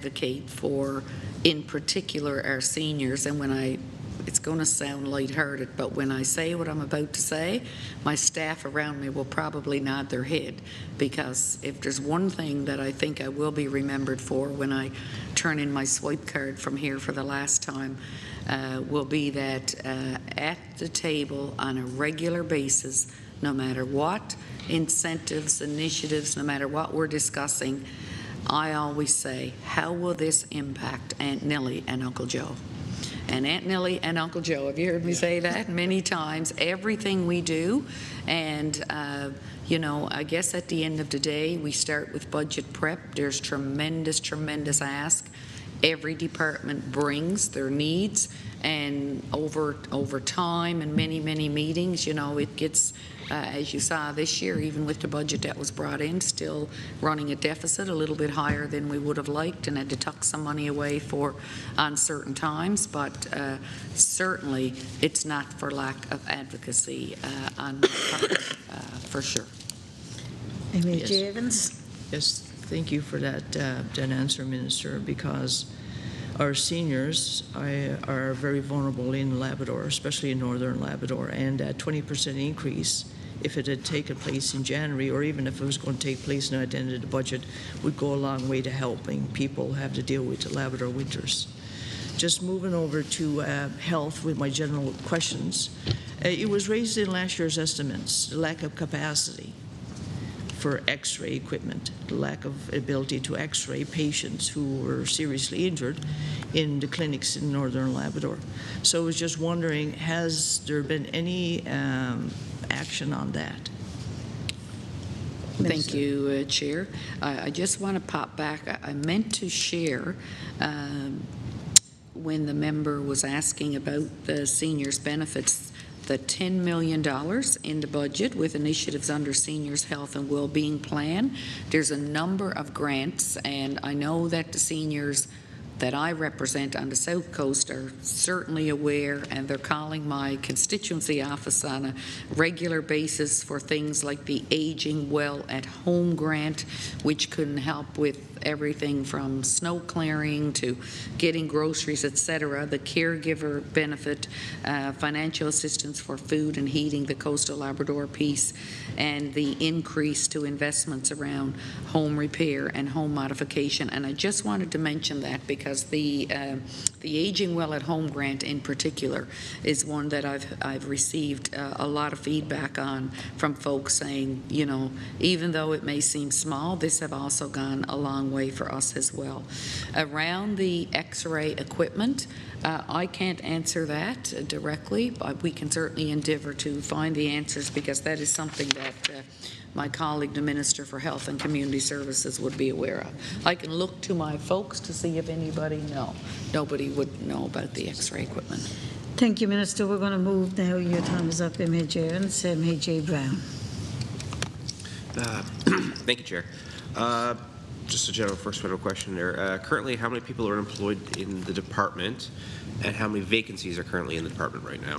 advocate for, in particular, our seniors. And it's going to sound lighthearted, but when I say what I'm about to say, my staff around me will probably nod their head, because if there's one thing that I think I will be remembered for when I turn in my swipe card from here for the last time, will be that at the table on a regular basis, no matter what incentives, initiatives, no matter what we're discussing, I always say, how will this impact Aunt Nellie and Uncle Joe? And Aunt Nellie and Uncle Joe, have you heard me say that many times? Everything we do, and you know, I guess at the end of the day, we start with budget prep. There's tremendous ask. Every department brings their needs, and over time and many meetings, you know, it gets, as you saw this year, even with the budget that was brought in, still running a deficit a little bit higher than we would have liked, and had to tuck some money away for uncertain times. But certainly it's not for lack of advocacy on my part, for sure. Amy Yes. Evans. Yes, thank you for that answer, Minister, because our seniors are very vulnerable in Labrador, especially in Northern Labrador, and a 20% increase, if it had taken place in January, or even if it was going to take place now at the end of the budget, would go a long way to helping people have to deal with the Labrador winters. Just moving over to health with my general questions. It was raised in last year's estimates, the lack of capacity for X-ray equipment, the lack of ability to X-ray patients who were seriously injured in the clinics in Northern Labrador. So I was just wondering, has there been any action on that? Thank you, Chair. I just want to pop back. I meant to share when the member was asking about the seniors' benefits, the $10 million in the budget with initiatives under Seniors Health and Wellbeing Plan. There's a number of grants, and I know that the seniors that I represent on the South Coast are certainly aware, and they're calling my constituency office on a regular basis for things like the Aging Well at Home grant, which can help with everything from snow clearing to getting groceries, etc. The caregiver benefit, financial assistance for food and heating, the coastal Labrador piece, and the increase to investments around home repair and home modification. And I just wanted to mention that because the Aging Well at Home grant in particular is one that I've received a lot of feedback on from folks saying, you know, even though it may seem small, this have also gone a long way for us as well. Around the X-ray equipment, I can't answer that directly, but we can certainly endeavour to find the answers, because that is something that my colleague, the Minister for Health and Community Services, would be aware of. I can look to my folks to see if anybody nobody would know about the X-ray equipment. Thank you, Minister. We're going to move now. Your time is up, MH Evans. MH Brown. Thank you, Chair. Just a general first federal question there. Currently, how many people are employed in the department, and how many vacancies are currently in the department right now?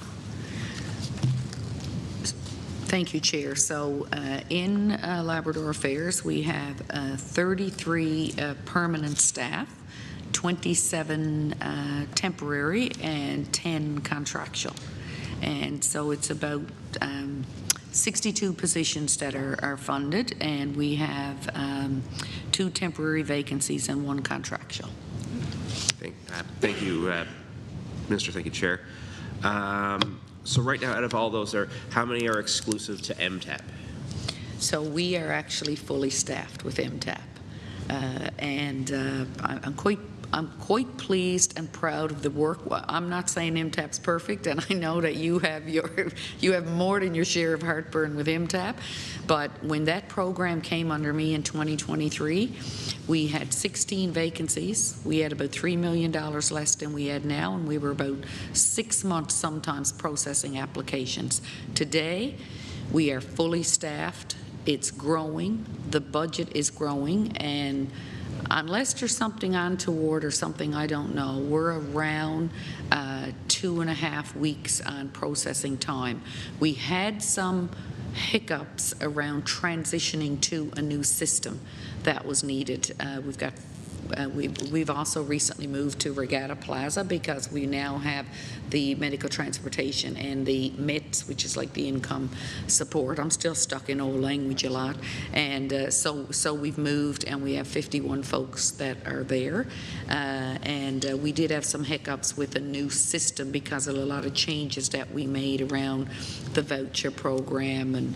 Thank you, Chair. So in Labrador Affairs, we have 33 permanent staff, 27 temporary, and 10 contractual. And so it's about 62 positions that are funded, and we have 2 temporary vacancies and 1 contractual. Thank you, Minister. Thank you, Chair. So right now, out of all those, how many are exclusive to MTAP? So we are actually fully staffed with MTAP, and I'm quite pleased and proud of the work. I'm not saying MTAP's perfect, and I know that you have more than your share of heartburn with MTAP. But when that program came under me in 2023, we had 16 vacancies. We had about $3 million less than we had now, and we were about 6 months sometimes processing applications. Today, we are fully staffed. It's growing. The budget is growing, and unless there's something untoward or something I don't know, we're around 2.5 weeks on processing time. We had some hiccups around transitioning to a new system that was needed. We've got we've also recently moved to Regatta Plaza because we now have the medical transportation and the MITS, which is like the income support. I'm still stuck in old language a lot. And so we've moved, and we have 51 folks that are there. We did have some hiccups with a new system because of a lot of changes that we made around the voucher program and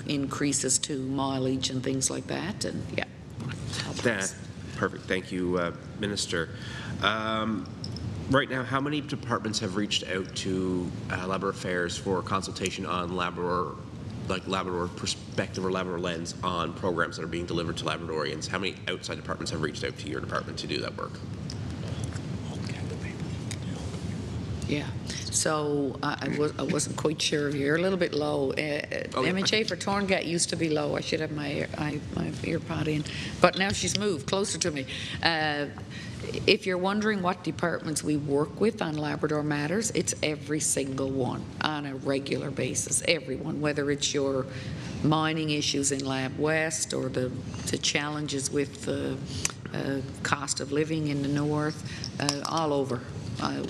increases to mileage and things like that. And yeah. Perfect. Thank you, Minister. Right now, how many departments have reached out to Labrador Affairs for consultation on Labrador perspective or Labrador lens on programs that are being delivered to Labradorians? How many outside departments have reached out to your department to do that work? Yeah. So I wasn't quite sure. You're a little bit low. MHA for Torngat used to be low. I should have my ear pod in, but now she's moved closer to me. If you're wondering what departments we work with on Labrador Matters, it's every single one on a regular basis. Everyone, whether it's your mining issues in Lab West or the challenges with the cost of living in the north, all over.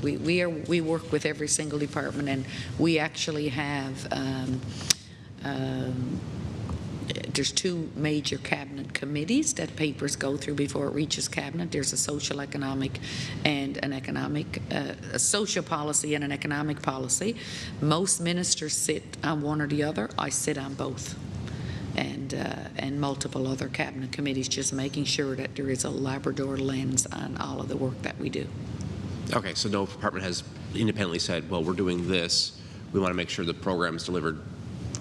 We work with every single department, and we actually have there's two major cabinet committees that papers go through before it reaches cabinet. There's a social economic and an economic, a social policy and an economic policy. Most ministers sit on one or the other. I sit on both. And multiple other cabinet committees, just making sure that there is a Labrador lens on all of the work that we do. Okay, so no department has independently said, well, we're doing this. We want to make sure the program is delivered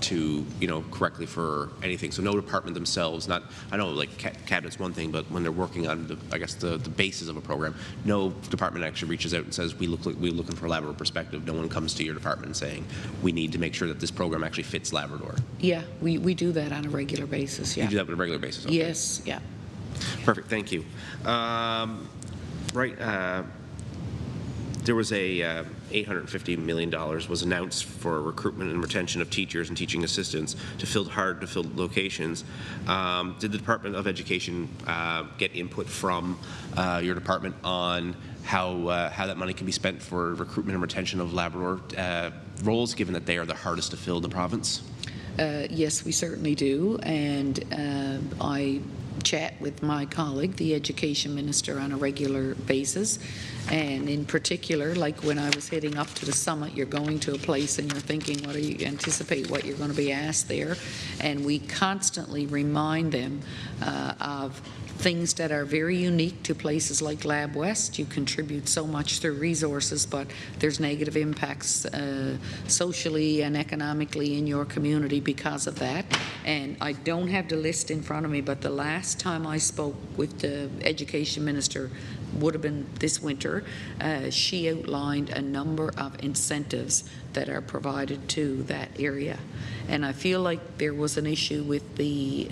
to, correctly for anything. So no department themselves, I know like cabinet's one thing, but when they're working on the basis of a program, no department actually reaches out and says, we're looking for a Labrador perspective. No one comes to your department saying, we need to make sure that this program actually fits Labrador. Yeah, we do that on a regular basis, yeah. You do that on a regular basis? Okay. Yes, yeah. Perfect, thank you. There was a $850 million was announced for recruitment and retention of teachers and teaching assistants to fill hard-to-fill locations. Did the Department of Education get input from your department on how that money can be spent for recruitment and retention of Labrador roles, given that they are the hardest to fill in the province? Yes, we certainly do, and I chat with my colleague, the education minister, on a regular basis. And in particular, like when I was heading up to the summit, you're going to a place and you're thinking, what do you anticipate what you're going to be asked there? And we constantly remind them of things that are very unique to places like Lab West. You contribute so much through resources, but there's negative impacts socially and economically in your community because of that. And I don't have the list in front of me, but the last time I spoke with the education minister would have been this winter. She outlined a number of incentives that are provided to that area. And I feel like there was an issue with the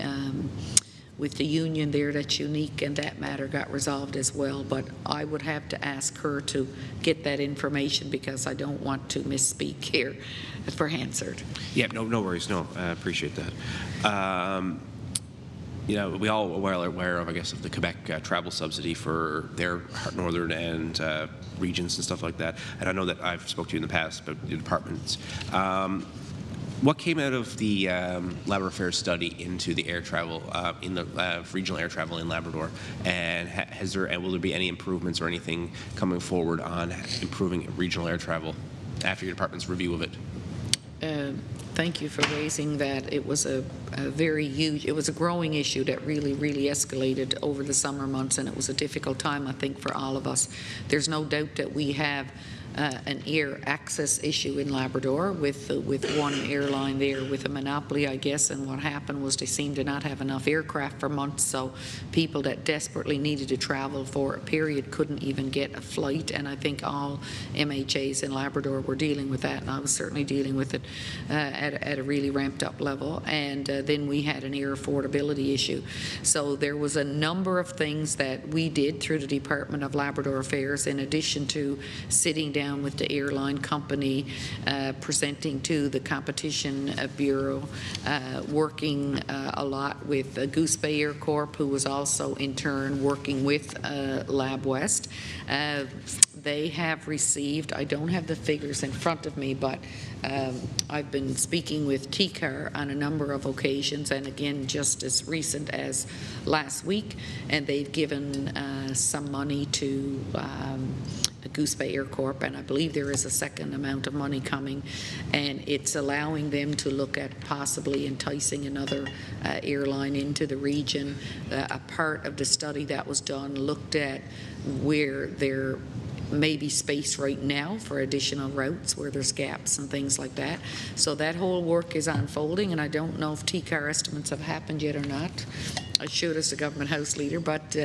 union there that's unique, and that matter got resolved as well. But I would have to ask her to get that information because I don't want to misspeak here for Hansard. Yeah, no worries. No, I appreciate that. We all are aware of, I guess, of the Quebec travel subsidy for their northern and regions and stuff like that. And I know that I've spoke to you in the past about the departments. What came out of the Labrador Affairs study into the air travel, in the regional air travel in Labrador? And will there be any improvements or anything coming forward on improving regional air travel after your department's review of it? Thank you for raising that. It was a very huge, it was a growing issue that really escalated over the summer months, and it was a difficult time, I think, for all of us. There's no doubt that we have an air access issue in Labrador with one airline there with a monopoly, I guess, and what happened was they seemed to not have enough aircraft for months, so people that desperately needed to travel for a period couldn't even get a flight, and I think all MHAs in Labrador were dealing with that, and I was certainly dealing with it at a really ramped up level. And then we had an air affordability issue. So there was a number of things that we did through the Department of Labrador Affairs, in addition to sitting down down with the airline company, presenting to the Competition Bureau, working a lot with Goose Bay Air Corp, who was also in turn working with LabWest. They have received, I don't have the figures in front of me, but I've been speaking with TCAR on a number of occasions, and again just as recent as last week, and they've given some money to Goose Bay Air Corp, and I believe there is a second amount of money coming, and it's allowing them to look at possibly enticing another airline into the region. A part of the study that was done looked at where there may be space right now for additional routes where there's gaps and things like that. So that whole work is unfolding, and I don't know if TCAR estimates have happened yet or not. I should as a government house leader, but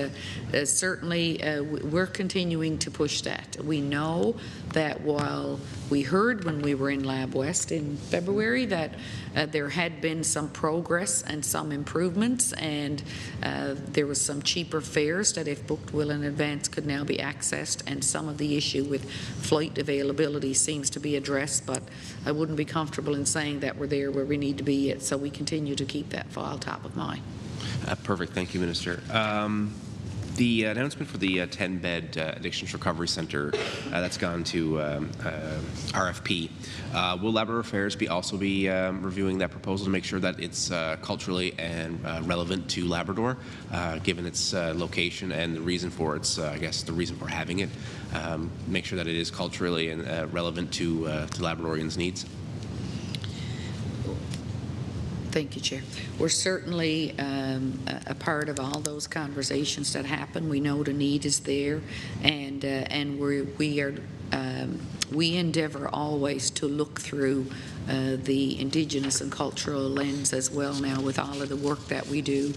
certainly we're continuing to push that. We know that while we heard when we were in LabWest in February that there had been some progress and some improvements, and there was some cheaper fares that if booked well in advance could now be accessed, and some of the issue with flight availability seems to be addressed, but I wouldn't be comfortable in saying that we're there where we need to be yet, so we continue to keep that file top of mind. Perfect. Thank you, Minister. The announcement for the 10-bed Addictions Recovery Center that's gone to RFP. Will Labrador Affairs also be reviewing that proposal to make sure that it's culturally and relevant to Labrador, given its location and the reason for its, I guess, the reason for having it? Make sure that it is culturally and relevant to Labradorians' needs. Thank you, Chair. We're certainly a part of all those conversations that happen. We know the need is there, and we endeavour always to look through the Indigenous and cultural lens as well now with all of the work that we do.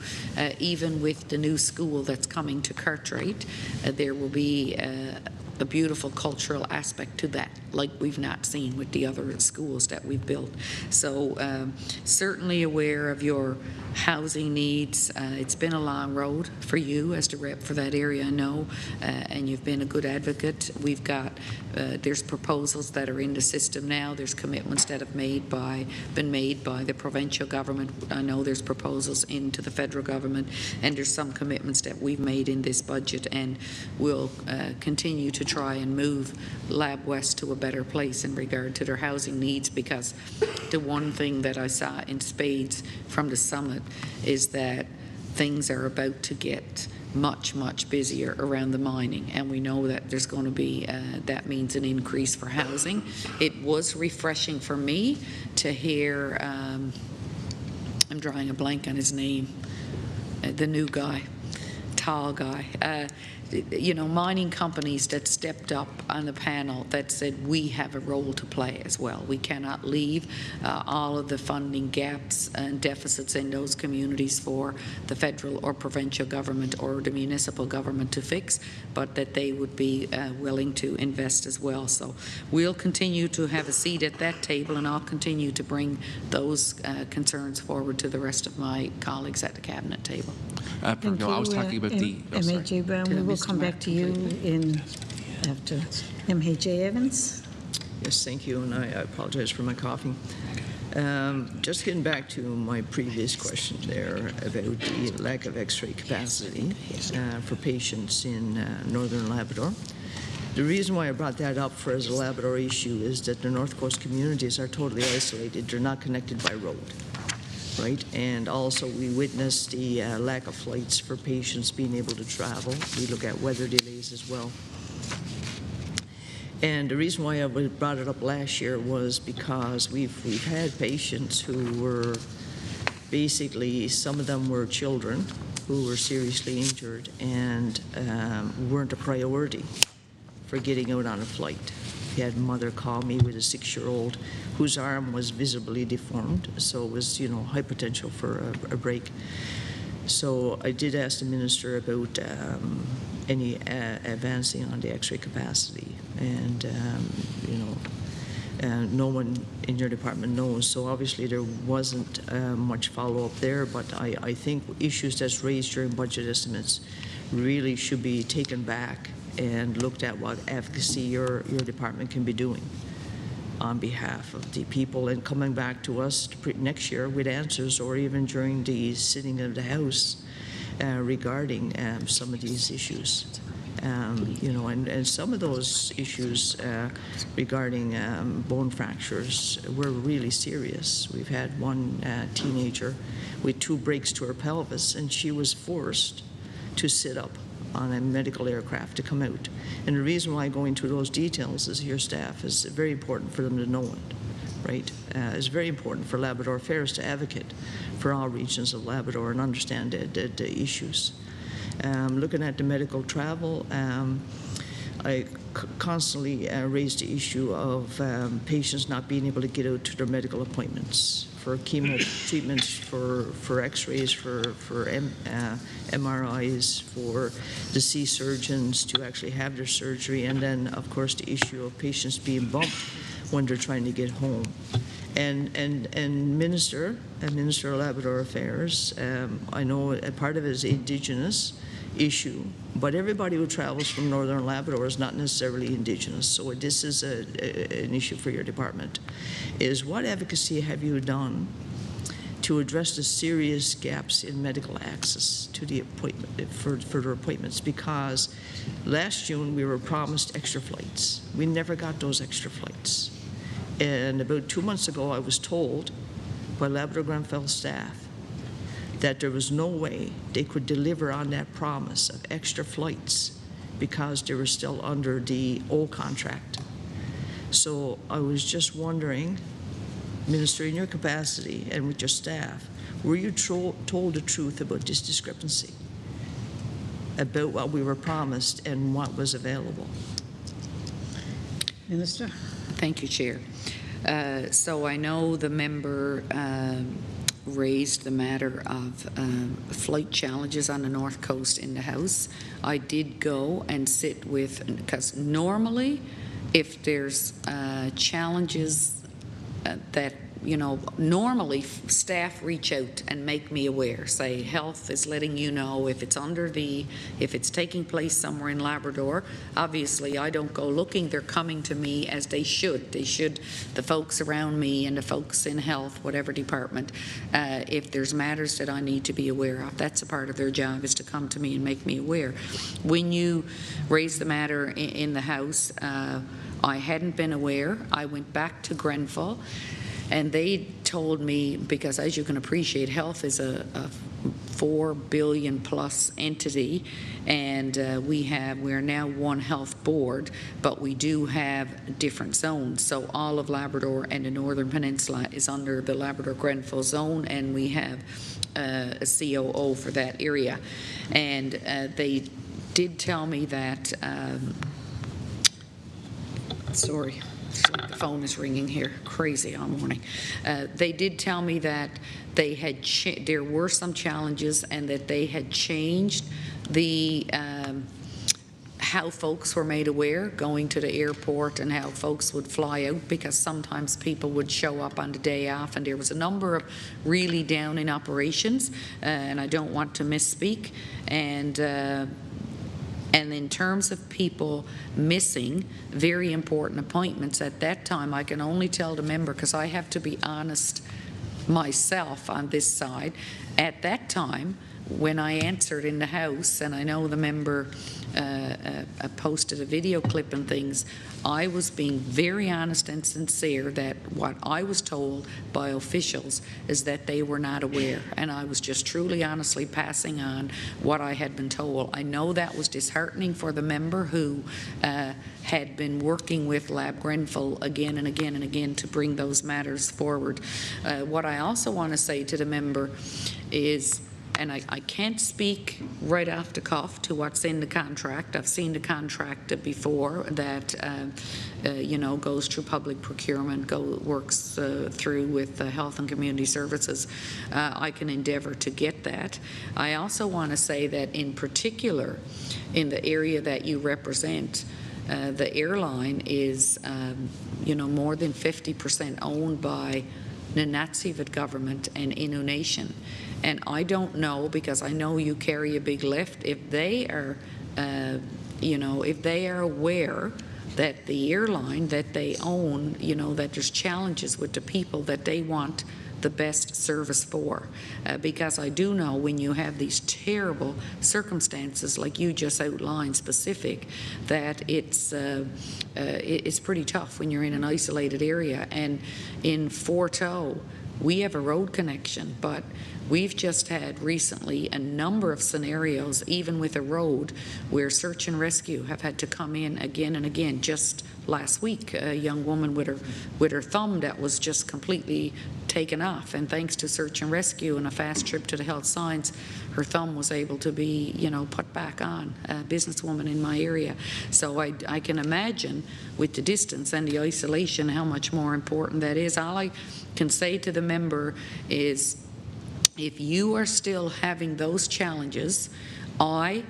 Even with the new school that's coming to Cartwright, there will be a beautiful cultural aspect to that, like we've not seen with the other schools that we've built. So certainly aware of your housing needs. It's been a long road for you as the rep for that area, I know, and you've been a good advocate. We've got, there's proposals that are in the system now. There's commitments that have been made by the provincial government. I know there's proposals into the federal government, and there's some commitments that we've made in this budget, and we'll continue to try and move LabWest to a better place in regard to their housing needs, because the one thing that I saw in spades from the summit is that things are about to get much, much busier around the mining, and we know that there's going to be, that means an increase for housing. It was refreshing for me to hear, I'm drawing a blank on his name, the new guy, tall guy, you know, mining companies that stepped up on the panel that said we have a role to play as well. We cannot leave all of the funding gaps and deficits in those communities for the federal or provincial government or the municipal government to fix, but that they would be willing to invest as well. So we'll continue to have a seat at that table, and I'll continue to bring those concerns forward to the rest of my colleagues at the cabinet table. Thank no, you, I was talking about the... MHA Brown. We will come back to you in after MHA Evans. Yes, thank you, and I apologize for my coughing. Just getting back to my previous question there about the lack of X-ray capacity for patients in Northern Labrador. The reason why I brought that up for as a Labrador issue is that the North Coast communities are totally isolated. They're not connected by road. Right, and also we witnessed the lack of flights for patients being able to travel. We look at weather delays as well. And the reason why I brought it up last year was because we've had patients who were basically, some of them were children who were seriously injured and weren't a priority for getting out on a flight. I had a mother call me with a 6-year-old whose arm was visibly deformed, so it was, you know, high potential for a break. So I did ask the minister about any advancing on the X-ray capacity, and you know, no one in your department knows. So obviously there wasn't much follow-up there, but I think issues that's raised during budget estimates really should be taken back and looked at what advocacy your department can be doing on behalf of the people, and coming back to us next year with answers, or even during the sitting of the House regarding some of these issues. You know, and some of those issues regarding bone fractures were really serious. We've had one teenager with 2 breaks to her pelvis, and she was forced to sit up on a medical aircraft to come out. And the reason why I go into those details is your staff is very important for them to know it, right? It's very important for Labrador Affairs to advocate for all regions of Labrador and understand the issues. Looking at the medical travel, I constantly raise the issue of patients not being able to get out to their medical appointments for chemo treatments, for x-rays, for MRIs, for the C surgeons to actually have their surgery, and then, of course, the issue of patients being bumped when they're trying to get home. And Minister of Labrador Affairs, I know a part of it is Indigenous issue, but everybody who travels from Northern Labrador is not necessarily Indigenous, so this is an issue for your department. Is what advocacy have you done to address the serious gaps in medical access to the appointment, for their appointments? Because last June we were promised extra flights. We never got those extra flights. And about 2 months ago I was told by Labrador Grenfell staff that there was no way they could deliver on that promise of extra flights because they were still under the old contract. So I was just wondering, Minister, in your capacity and with your staff, were you told the truth about this discrepancy, about what we were promised and what was available? Minister? Thank you, Chair. So I know the member raised the matter of flight challenges on the North Coast in the House. I did go and sit with, because normally if there's challenges that, you know, normally staff reach out and make me aware, say health is letting you know if it's taking place somewhere in Labrador. Obviously I don't go looking, they're coming to me as they should. The folks around me and the folks in health, whatever department, if there's matters that I need to be aware of, that's a part of their job, is to come to me and make me aware. When you raise the matter in the House, I hadn't been aware. I went back to Grenfell, and they told me, because as you can appreciate, health is a $4 billion plus entity, and we're now one health board, but we do have different zones. So all of Labrador and the Northern Peninsula is under the Labrador Grenfell zone, and we have a COO for that area. And they did tell me that sorry, the phone is ringing here, crazy all morning. They did tell me that they had there were some challenges, and that they had changed the how folks were made aware going to the airport, and how folks would fly out, because sometimes people would show up on the day off, and there was a number of really down in operations, and I don't want to misspeak, and in terms of people missing very important appointments at that time, I can only tell the member, because I have to be honest myself on this side, at that time when I answered in the House, and I know the member posted a video clip and things, I was being very honest and sincere that what I was told by officials is that they were not aware, and I was just truly honestly passing on what I had been told. I know that was disheartening for the member who had been working with Lab Grenfell again and again and again to bring those matters forward. What I also want to say to the member is, and I can't speak right off the cuff to what's in the contract. I've seen the contract before that, you know, goes through public procurement, works through with Health and Community Services. I can endeavour to get that. I also want to say that in particular, in the area that you represent, the airline is, you know, more than 50% owned by the Nunatsiavut government and Innu Nation. And I don't know, because I know you carry a big lift, if they are if they are aware that the airline that they own, that there's challenges with the people that they want the best service for. Because I do know when you have these terrible circumstances like you just outlined specific, that it's pretty tough when you're in an isolated area. And in Fort O, we have a road connection, but we've just had recently a number of scenarios, even with a road, where search and rescue have had to come in again and again. Just last week, a young woman with her thumb that was just completely taken off, and thanks to search and rescue and a fast trip to the health science, her thumb was able to be, put back on. A businesswoman in my area. So I can imagine with the distance and the isolation how much more important that is. All I can say to the member is, if you are still having those challenges, I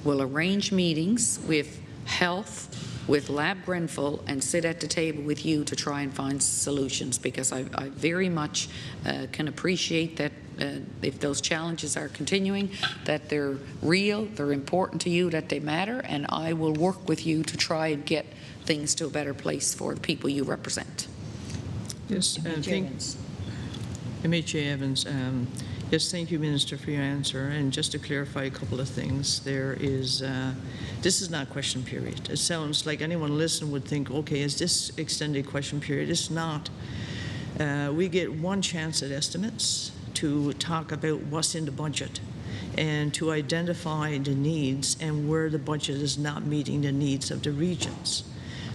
will arrange meetings with health, with Lab Grenfell, and sit at the table with you to try and find solutions, because I very much can appreciate that if those challenges are continuing, that they're real, they're important to you, that they matter, and I will work with you to try and get things to a better place for the people you represent. Yes, MHA Evans. Yes, thank you, Minister, for your answer. And just to clarify a couple of things, this is not question period. It sounds like anyone listening would think, okay, is this extended question period? It's not. We get one chance at estimates to talk about what's in the budget and to identify the needs and where the budget is not meeting the needs of the regions.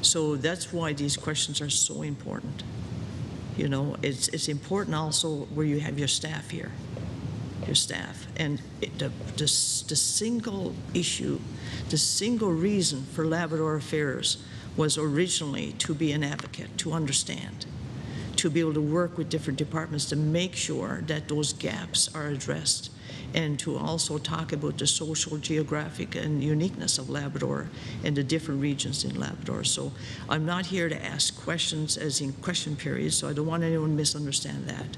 So that's why these questions are so important. It's important also where you have your staff here. Your staff. And the single issue, the single reason for Labrador Affairs was originally to be an advocate, to understand, to be able to work with different departments to make sure that those gaps are addressed, and to also talk about the social, geographic, and uniqueness of Labrador and the different regions in Labrador. So I'm not here to ask questions as in question periods, so I don't want anyone to misunderstand that.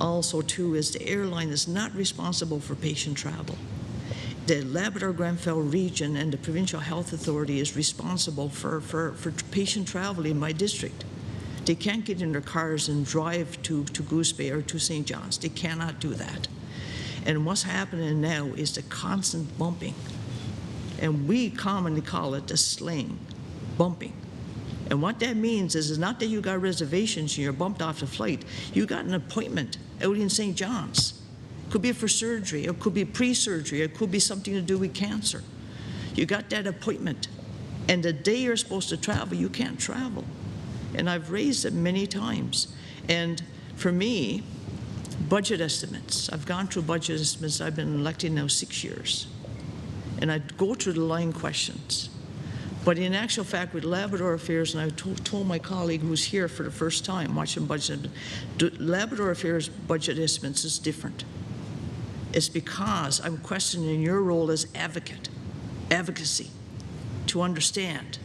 Also, too, is the airline is not responsible for patient travel. The Labrador-Grenfell region and the Provincial Health Authority is responsible for patient travel in my district. They can't get in their cars and drive to Goose Bay or to St. John's. They cannot do that. And what's happening now is the constant bumping. And we commonly call it the slang, bumping. And what that means is not that you got reservations and you're bumped off the flight. You got an appointment out in St. John's. It could be for surgery, it could be pre-surgery, it could be something to do with cancer. You got that appointment. And the day you're supposed to travel, you can't travel. And I've raised it many times. And for me, budget estimates. I've gone through budget estimates. I've been elected now 6 years. And I go through the line questions. But in actual fact, with Labrador Affairs, and I told my colleague who's here for the first time watching budget, Labrador Affairs budget estimates is different. It's because I'm questioning your role as advocacy, to understand.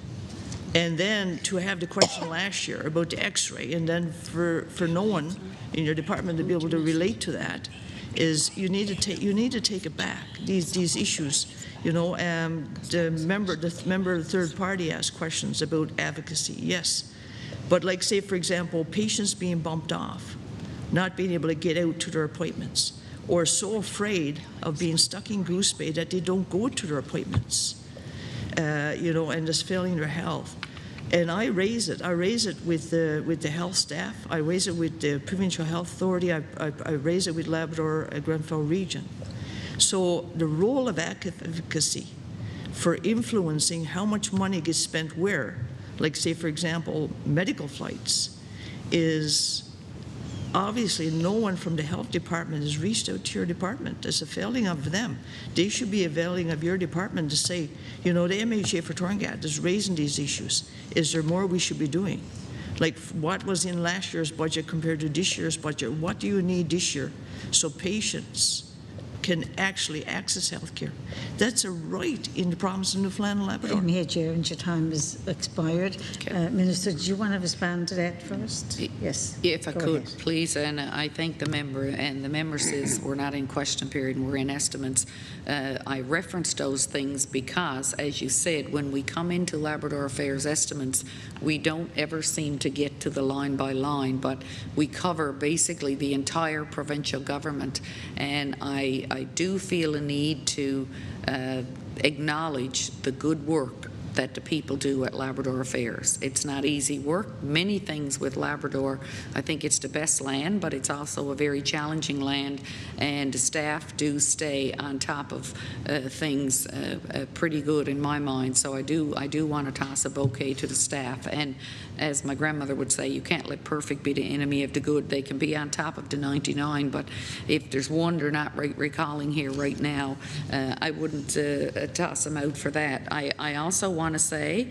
And then to have the question last year about the x-ray, and then for no one in your department to be able to relate to that, is you need to take it back. These issues, the member of the third party asked questions about advocacy, yes. But like, say, for example, patients being bumped off, not being able to get out to their appointments, or so afraid of being stuck in Goose Bay that they don't go to their appointments, and just failing their health. And I raise it. I raise it with the health staff. I raise it with the Provincial Health Authority. I raise it with Labrador Grenfell Region. So the role of advocacy for influencing how much money gets spent where, like, say, for example, medical flights, is obviously no one from the health department has reached out to your department. It's a failing of them. They should be availing of your department to say, the MHA for Torngat is raising these issues. Is there more we should be doing? Like, what was in last year's budget compared to this year's budget? What do you need this year so patients can actually access health care. That's a right in the province of Newfoundland and Labrador. MHA Evans, your time is expired. Okay. Minister, do you want to respond to that first? Yes. If I Go could, ahead. please, and I thank the member, and the member says we're not in question period and we're in estimates. I referenced those things because, as you said, when we come into Labrador Affairs estimates, we don't ever seem to get to the line by line, but we cover basically the entire provincial government, and I do feel a need to acknowledge the good work that the people do at Labrador Affairs. It's not easy work. Many things with Labrador, I think it's the best land, but it's also a very challenging land, and the staff do stay on top of things pretty good in my mind. So I do want to toss a bouquet to the staff. And as my grandmother would say, you can't let perfect be the enemy of the good. They can be on top of the 99, but if there's one they're not recalling here right now, I wouldn't toss them out for that. I also want to say,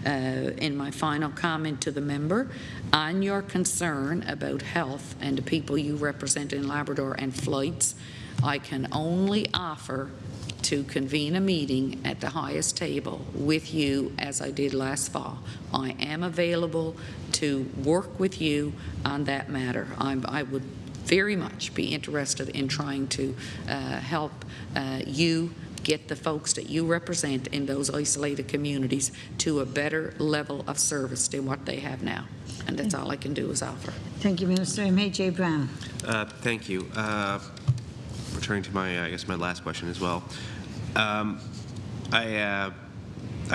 in my final comment to the member, on your concern about health and the people you represent in Labrador and flights, I can only offer to convene a meeting at the highest table with you as I did last fall. I am available to work with you on that matter. I would very much be interested in trying to help you get the folks that you represent in those isolated communities to a better level of service than what they have now. And that's all I can do is offer. Thank you, Minister. MHA Brown. Thank you. Returning to my, I guess, my last question as well. I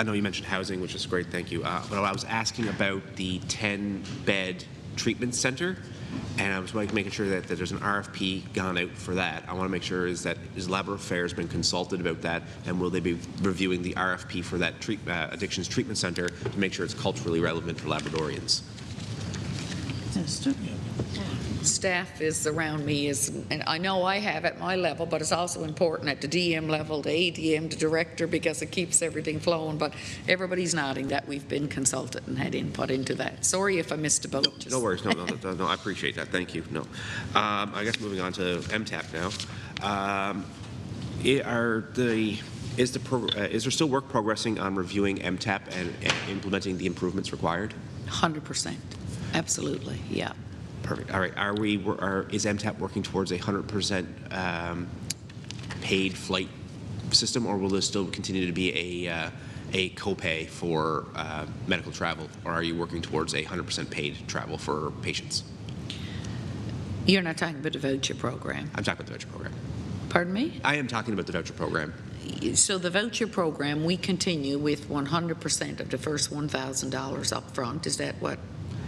know you mentioned housing, which is great, thank you. But I was asking about the 10-bed treatment center, and I was making sure that there's an RFP gone out for that. I want to make sure is Labrador Affairs been consulted about that, and will they be reviewing the RFP for that addictions treatment center to make sure it's culturally relevant for Labradorians? Minister. Staff is around me, and I know I have at my level, but it's also important at the DM level, the ADM, the director, because it keeps everything flowing. But everybody's nodding that we've been consulted and had input into that. Sorry if I missed a boat. No worries. No, I appreciate that. Thank you. No. I guess moving on to MTAP now. Is there still work progressing on reviewing MTAP and implementing the improvements required? 100%. Absolutely. Yeah. Perfect. All right. Is MTAP working towards a 100% paid flight system, or will there still continue to be a copay for medical travel, or are you working towards a 100% paid travel for patients? You're not talking about the voucher program. I'm talking about the voucher program. Pardon me? I am talking about the voucher program. So the voucher program, we continue with 100% of the first $1,000 up front. Is that what?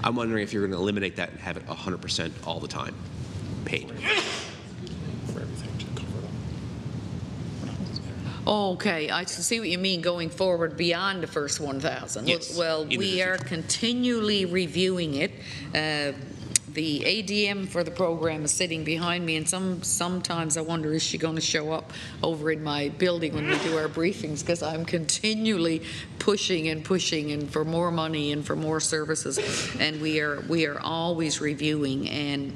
I'm wondering if you're going to eliminate that and have it 100% all the time paid. Okay, I see what you mean, going forward beyond the first 1,000. Yes, Well, into we the are future. continually reviewing it. The ADM for the program is sitting behind me, and sometimes I wonder, is she going to show up over in my building when we do our briefings, because I'm continually pushing and for more money and for more services, and we are always reviewing and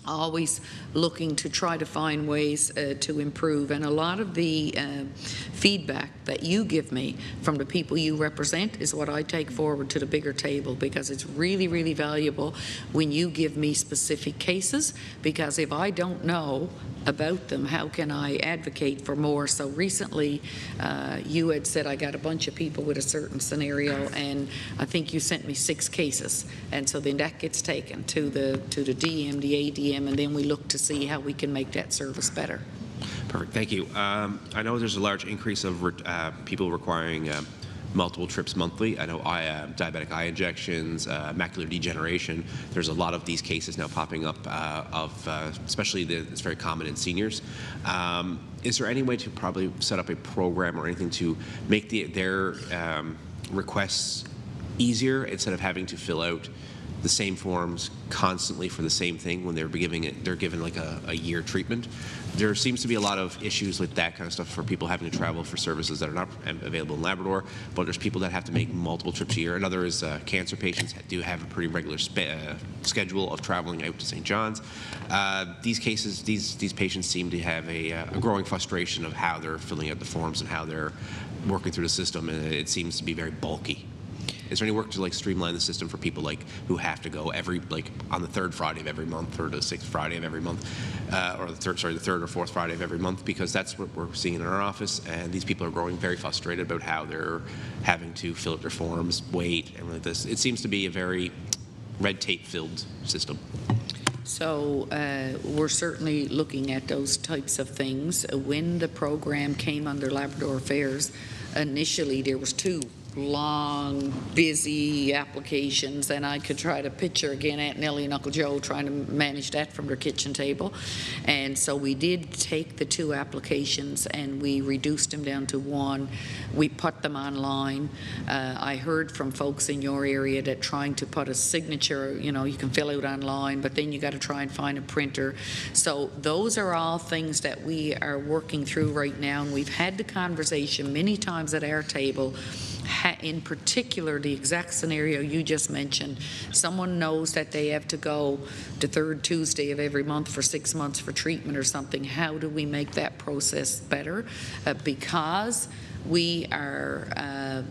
always looking to try to find ways to improve. And a lot of the feedback that you give me from the people you represent is what I take forward to the bigger table, because it's really, really valuable when you give me specific cases, because if I don't know about them, how can I advocate for more? So recently you had said I got a bunch of people with a certain scenario, and I think you sent me 6 cases, and so then that gets taken to the DM, the ADM, and then we look to see how we can make that service better. Perfect. Thank you. I know there's a large increase of people requiring multiple trips monthly. I know diabetic eye injections, macular degeneration. There's a lot of these cases now popping up especially it's very common in seniors. Is there any way to probably set up a program or anything to make their requests easier instead of having to fill out the same forms constantly for the same thing when they're given like a year treatment. There seems to be a lot of issues with that kind of stuff for people having to travel for services that are not available in Labrador, but there's people that have to make multiple trips a year. Another is cancer patients do have a pretty regular schedule of traveling out to St. John's. These patients seem to have a growing frustration of how they're filling out the forms and how they're working through the system, and it seems to be very bulky. Is there any work to like streamline the system for people like who have to go every on the third Friday of every month or the sixth Friday of every month, or the third or fourth Friday of every month? Because that's what we're seeing in our office, and these people are growing very frustrated about how they're having to fill out their forms, wait, and like this. It seems to be a very red tape filled system. So we're certainly looking at those types of things. When the program came under Labrador Affairs, initially there was 2 long, busy applications, and I could try to picture again Aunt Nellie and Uncle Joe trying to manage that from their kitchen table. And so we did take the 2 applications and we reduced them down to 1. We put them online. I heard from folks in your area that trying to put a signature, you can fill out online, but then you got to try and find a printer. So those are all things that we are working through right now, and we've had the conversation many times at our table. In particular, the exact scenario you just mentioned, someone knows that they have to go the 3rd Tuesday of every month for 6 months for treatment or something. How do we make that process better? Because we are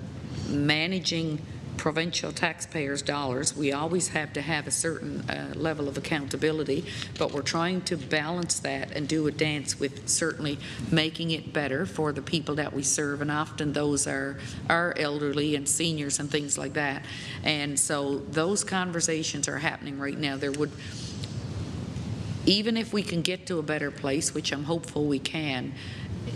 managing provincial taxpayers' dollars, we always have to have a certain level of accountability, but we're trying to balance that and do a dance with certainly making it better for the people that we serve, and often those are elderly and seniors and things like that. And so those conversations are happening right now. There would, even if we can get to a better place, which I'm hopeful we can,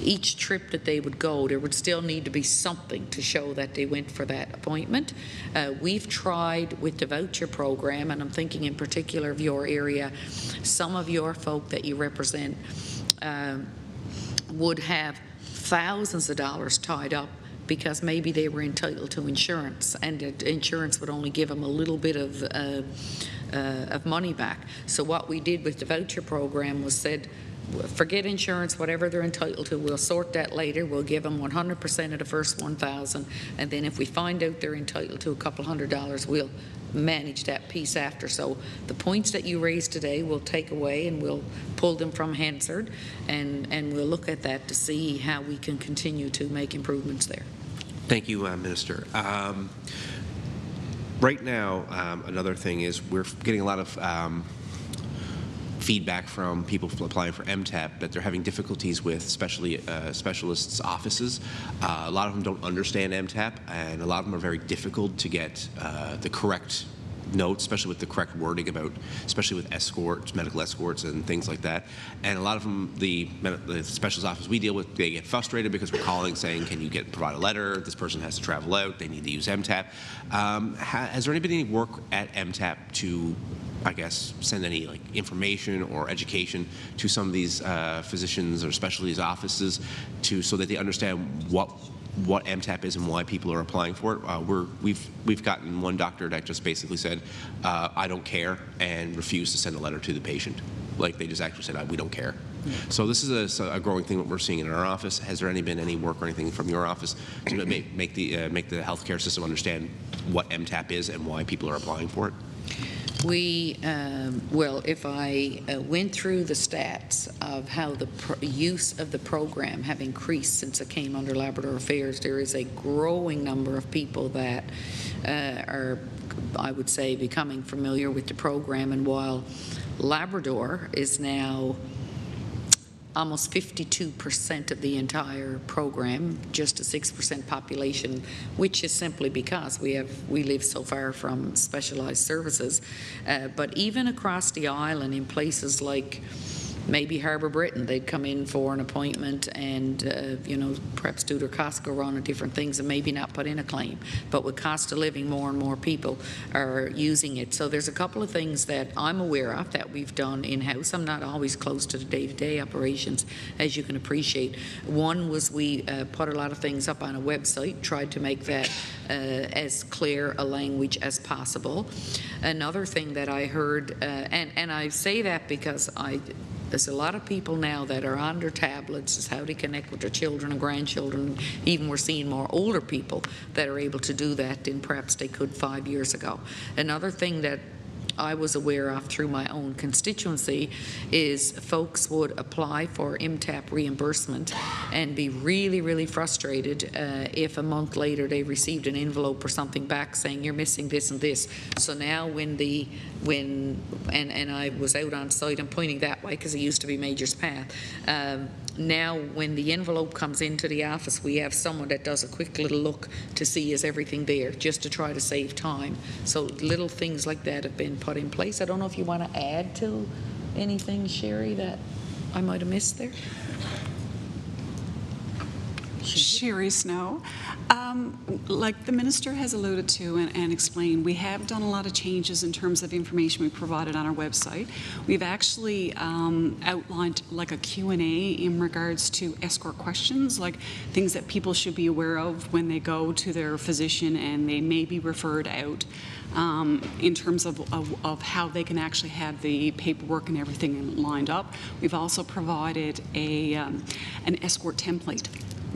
each trip that they would go, there would still need to be something to show that they went for that appointment. We've tried with the voucher program, and I'm thinking in particular of your area, some of your folk that you represent would have thousands of dollars tied up because maybe they were entitled to insurance, and the insurance would only give them a little bit of money back. So what we did with the voucher program was said, forget insurance, whatever they're entitled to, we'll sort that later. We'll give them 100% of the first $1,000, and then if we find out they're entitled to a couple $100, we'll manage that piece after. So the points that you raised today we'll take away and we'll pull them from Hansard, and we'll look at that to see how we can continue to make improvements there. Thank you, Minister. Right now, another thing is we're getting a lot of feedback from people applying for MTAP that they're having difficulties with, especially specialists' offices. A lot of them don't understand MTAP, and a lot of them are very difficult to get the correct notes, especially with the correct wording about, especially with escorts, medical escorts, and things like that. And a lot of them, the specialist office we deal with, they get frustrated because we're calling saying, can you provide a letter? This person has to travel out. They need to use MTAP. Has there been any work at MTAP to, I guess, send any information or education to some of these physicians or specialties offices so that they understand what MTAP is and why people are applying for it? We've gotten one doctor that just basically said, I don't care, and refused to send a letter to the patient. They just actually said, we don't care. Yeah. So this is a growing thing that we're seeing in our office. Has there been any work or anything from your office to make the healthcare system understand what MTAP is and why people are applying for it? We, well, if I went through the stats of how the use of the program have increased since it came under Labrador Affairs, there is a growing number of people that are, I would say, becoming familiar with the program. And while Labrador is now almost 52% of the entire program, just a 6% population, which is simply because we live so far from specialized services. But even across the island, in places like maybe Harbour Britain, they'd come in for an appointment and, perhaps do their Costco run and different things and maybe not put in a claim. But with cost of living, more and more people are using it. So there's a couple of things that I'm aware of that we've done in-house. I'm not always close to the day-to-day operations, as you can appreciate. One was we put a lot of things up on a website, tried to make that as clear a language as possible. Another thing that I heard, and I say that because there's a lot of people now that are on their tablets, is how they connect with their children and grandchildren. Even we're seeing more older people that are able to do that than perhaps they could 5 years ago. Another thing that I was aware of through my own constituency is folks would apply for MTAP reimbursement and be really, really frustrated if a month later they received an envelope or something back saying you're missing this and this. So now and I was out on site, I'm pointing that way because it used to be Major's Path. Now when the envelope comes into the office, we have someone that does a quick little look to see is everything there, just to try to save time. So little things like that have been put in place. I don't know if you want to add to anything, Sherry, that I might have missed there. Sherry Snow. Like the minister has alluded to and explained, we have done a lot of changes in terms of information we provided on our website. We've actually outlined like a Q&A in regards to escort questions, like things that people should be aware of when they go to their physician and they may be referred out. In terms of how they can actually have the paperwork and everything lined up. We've also provided an escort template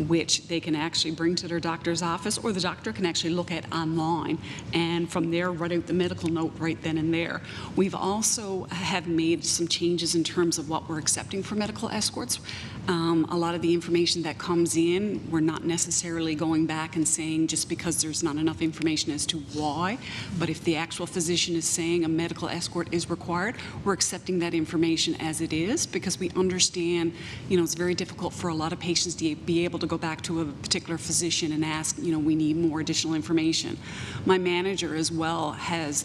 which they can actually bring to their doctor's office, or the doctor can actually look at online and from there write out the medical note right then and there. We've also have made some changes in terms of what we're accepting for medical escorts. A lot of the information that comes in, we're not necessarily going back and saying just because there's not enough information as to why, but if the actual physician is saying a medical escort is required, we're accepting that information as it is, because we understand, it's very difficult for a lot of patients to be able to go back to a particular physician and ask, we need more additional information. My manager as well has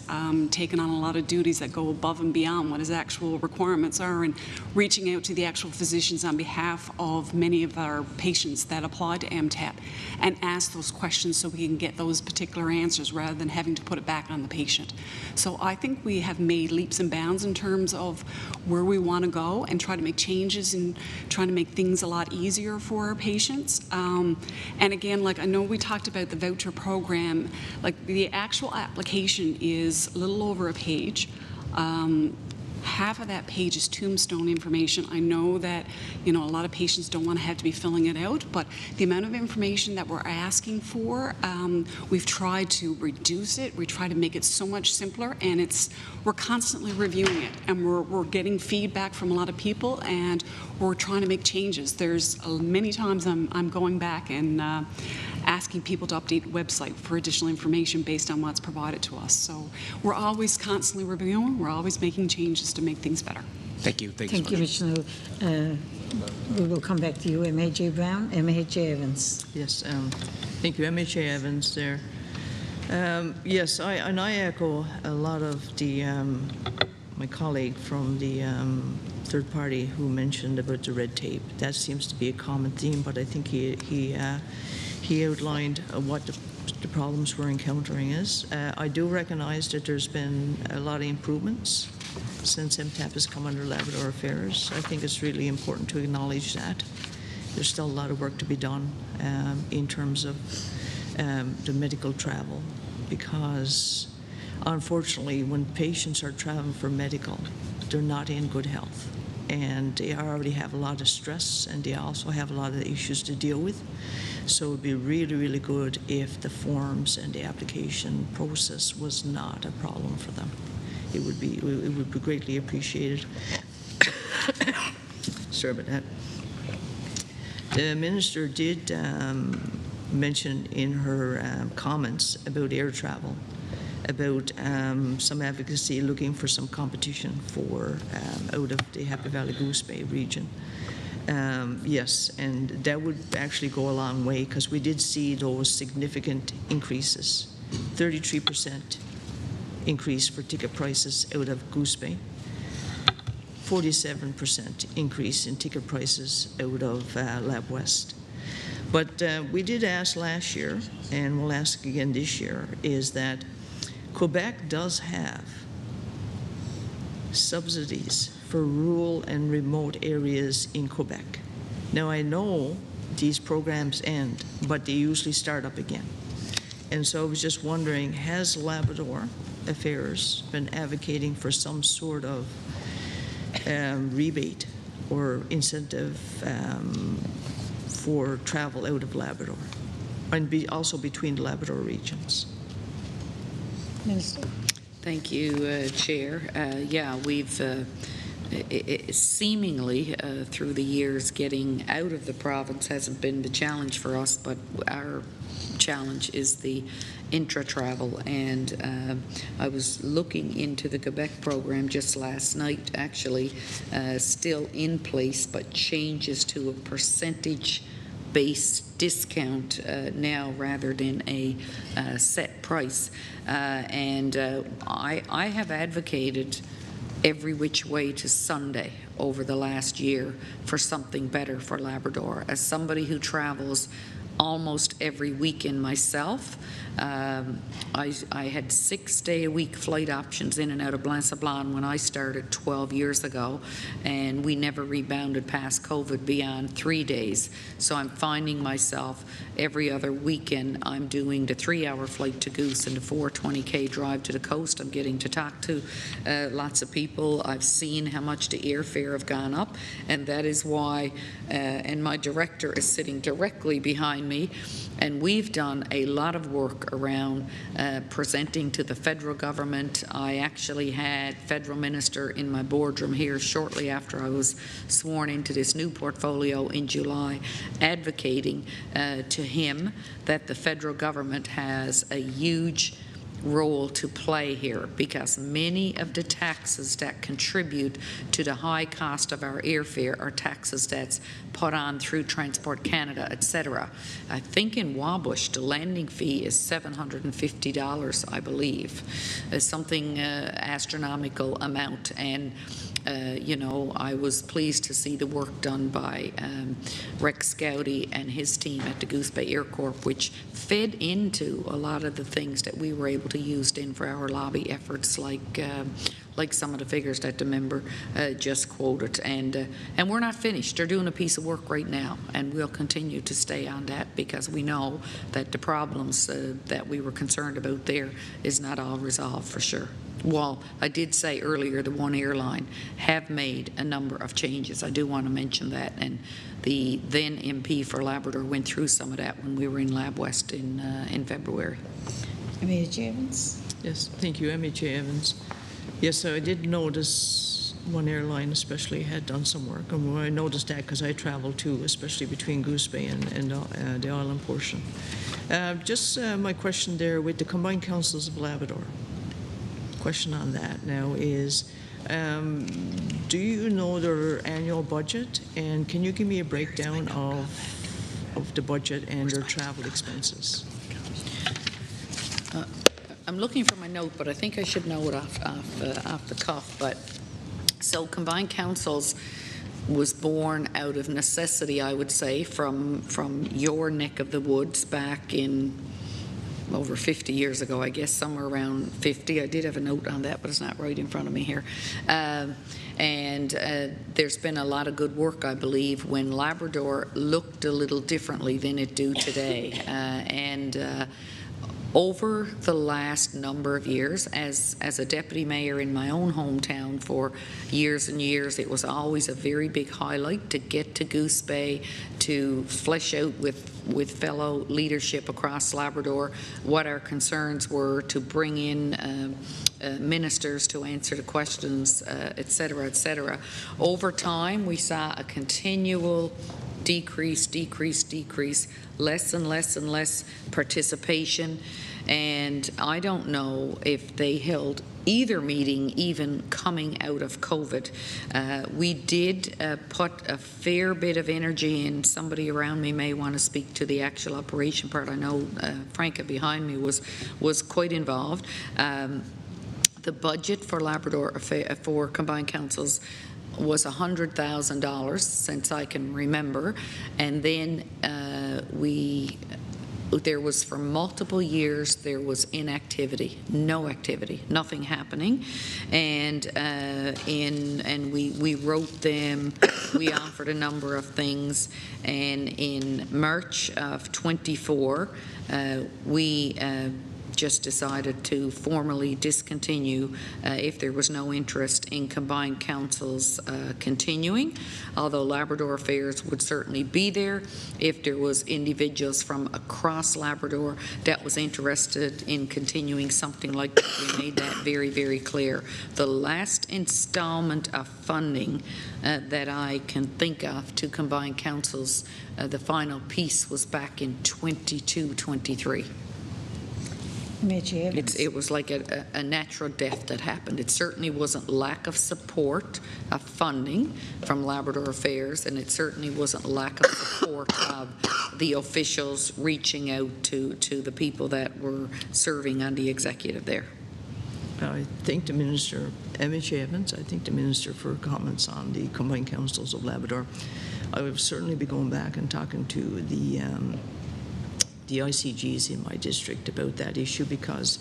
taken on a lot of duties that go above and beyond what his actual requirements are, and reaching out to the actual physicians on behalf of many of our patients that apply to MTAP and ask those questions so we can get those particular answers rather than having to put it back on the patient. So I think we have made leaps and bounds in terms of where we want to go and try to make changes and trying to make things a lot easier for our patients. And again, like I know we talked about the voucher program, like the actual application is a little over a page. Half of that page is tombstone information. I know that, a lot of patients don't want to have to be filling it out, but the amount of information that we're asking for, we've tried to reduce it. We try to make it so much simpler, and we're constantly reviewing it, and we're getting feedback from a lot of people, and we're trying to make changes. There's many times I'm going back and asking people to update the website for additional information based on what's provided to us. So we're always constantly reviewing, we're always making changes to make things better. Thank you. Thank Thank you, so much. Mr. We will come back to you, MHA Brown, MHA Evans. Yes, thank you, MHA Evans there. Yes, I echo a lot of the my colleague from the third party who mentioned about the red tape. That seems to be a common theme, but I think he outlined what the problems we're encountering is. I do recognize that there's been a lot of improvements since MTAP has come under Labrador Affairs. I think it's really important to acknowledge that. There's still a lot of work to be done in terms of the medical travel, because unfortunately when patients are traveling for medical, they're not in good health, and they already have a lot of stress, and they also have a lot of issues to deal with. So it would be really, really good if the forms and the application process was not a problem for them. It would be greatly appreciated. Sorry about that. The minister did mention in her comments about air travel, about some advocacy looking for some competition for out of the Happy Valley Goose Bay region. Yes, and that would actually go a long way, because we did see those significant increases, 33% increase for ticket prices out of Goose Bay, 47% increase in ticket prices out of Lab West. But we did ask last year, and we'll ask again this year, is that Quebec does have subsidies for rural and remote areas in Quebec. Now, I know these programs end, but they usually start up again. And so I was just wondering, has Labrador Affairs been advocating for some sort of rebate or incentive for travel out of Labrador, and also between the Labrador regions? Minister. Thank you, Chair. Yeah, we've seemingly through the years getting out of the province hasn't been the challenge for us, but our challenge is the intra-travel, and I was looking into the Quebec program just last night, actually still in place, but changes to a percentage-based discount now rather than a set price. I have advocated every which way to Sunday over the last year for something better for Labrador. As somebody who travels almost every weekend myself, I had 6-day-a-week flight options in and out of Blanc-Sablon when I started 12 years ago, and we never rebounded past COVID beyond 3 days. So I'm finding myself every other weekend I'm doing the 3-hour flight to Goose and the 420K drive to the coast. I'm getting to talk to lots of people. I've seen how much the airfare have gone up, and that is why, and my director is sitting directly behind me, and we've done a lot of work around presenting to the federal government. I actually had federal minister in my boardroom here shortly after I was sworn into this new portfolio in July, advocating to him that the federal government has a huge role to play here, because many of the taxes that contribute to the high cost of our airfare are taxes that's put on through Transport Canada, etc. I think in Wabush the landing fee is $750, I believe, something astronomical amount. And you know, I was pleased to see the work done by Rex Gowdy and his team at the Goose Bay Air Corp, which fed into a lot of the things that we were able to use in for our lobby efforts, like some of the figures that the member just quoted. And we're not finished. They're doing a piece of work right now, and we'll continue to stay on that, because we know that the problems that we were concerned about there is not all resolved for sure. Well, I did say earlier the one airline have made a number of changes. I do want to mention that, and the then MP for Labrador went through some of that when we were in Lab West in February. MHA Evans. Yes, thank you, MHA Evans. Yes, so I did notice one airline especially had done some work, and I noticed that because I travel too, especially between Goose Bay and the island portion. Just my question there with the Combined Councils of Labrador. Question on that now is, do you know their annual budget, and can you give me a breakdown of the budget and their travel expenses? I'm looking for my note, but I think I should know it off the cuff. But so Combined Councils was born out of necessity, I would say, from your neck of the woods back in over 50 years ago, I guess, somewhere around 50. I did have a note on that, but it's not right in front of me here. There's been a lot of good work, I believe, when Labrador looked a little differently than it do today. Over the last number of years, as a deputy mayor in my own hometown for years and years, it was always a very big highlight to get to Goose Bay, to flesh out with fellow leadership across Labrador what our concerns were, to bring in ministers to answer the questions, et cetera, et cetera. Over time, we saw a continual decrease, less and less and less participation. And I don't know if they held either meeting even coming out of COVID. We did put a fair bit of energy in. Somebody around me may want to speak to the actual operation part. I know Franca behind me was quite involved. The budget for Labrador for Combined Councils was $100,000 since I can remember, and then there was, for multiple years, there was inactivity, no activity, nothing happening, and we wrote them, we offered a number of things, and in March of 24, we just decided to formally discontinue if there was no interest in combined councils continuing, although Labrador Affairs would certainly be there if there was individuals from across Labrador that was interested in continuing something like that. We made that very, very clear. The last installment of funding that I can think of to combined councils, the final piece was back in 22-23. It was like a natural death that happened. It certainly wasn't lack of support of funding from Labrador Affairs, and it certainly wasn't lack of support of the officials reaching out to the people that were serving on the executive there. I thank the Minister, MHA Evans, I thank the Minister for comments on the Combined Councils of Labrador. I will certainly be going back and talking to the ICGs in my district about that issue, because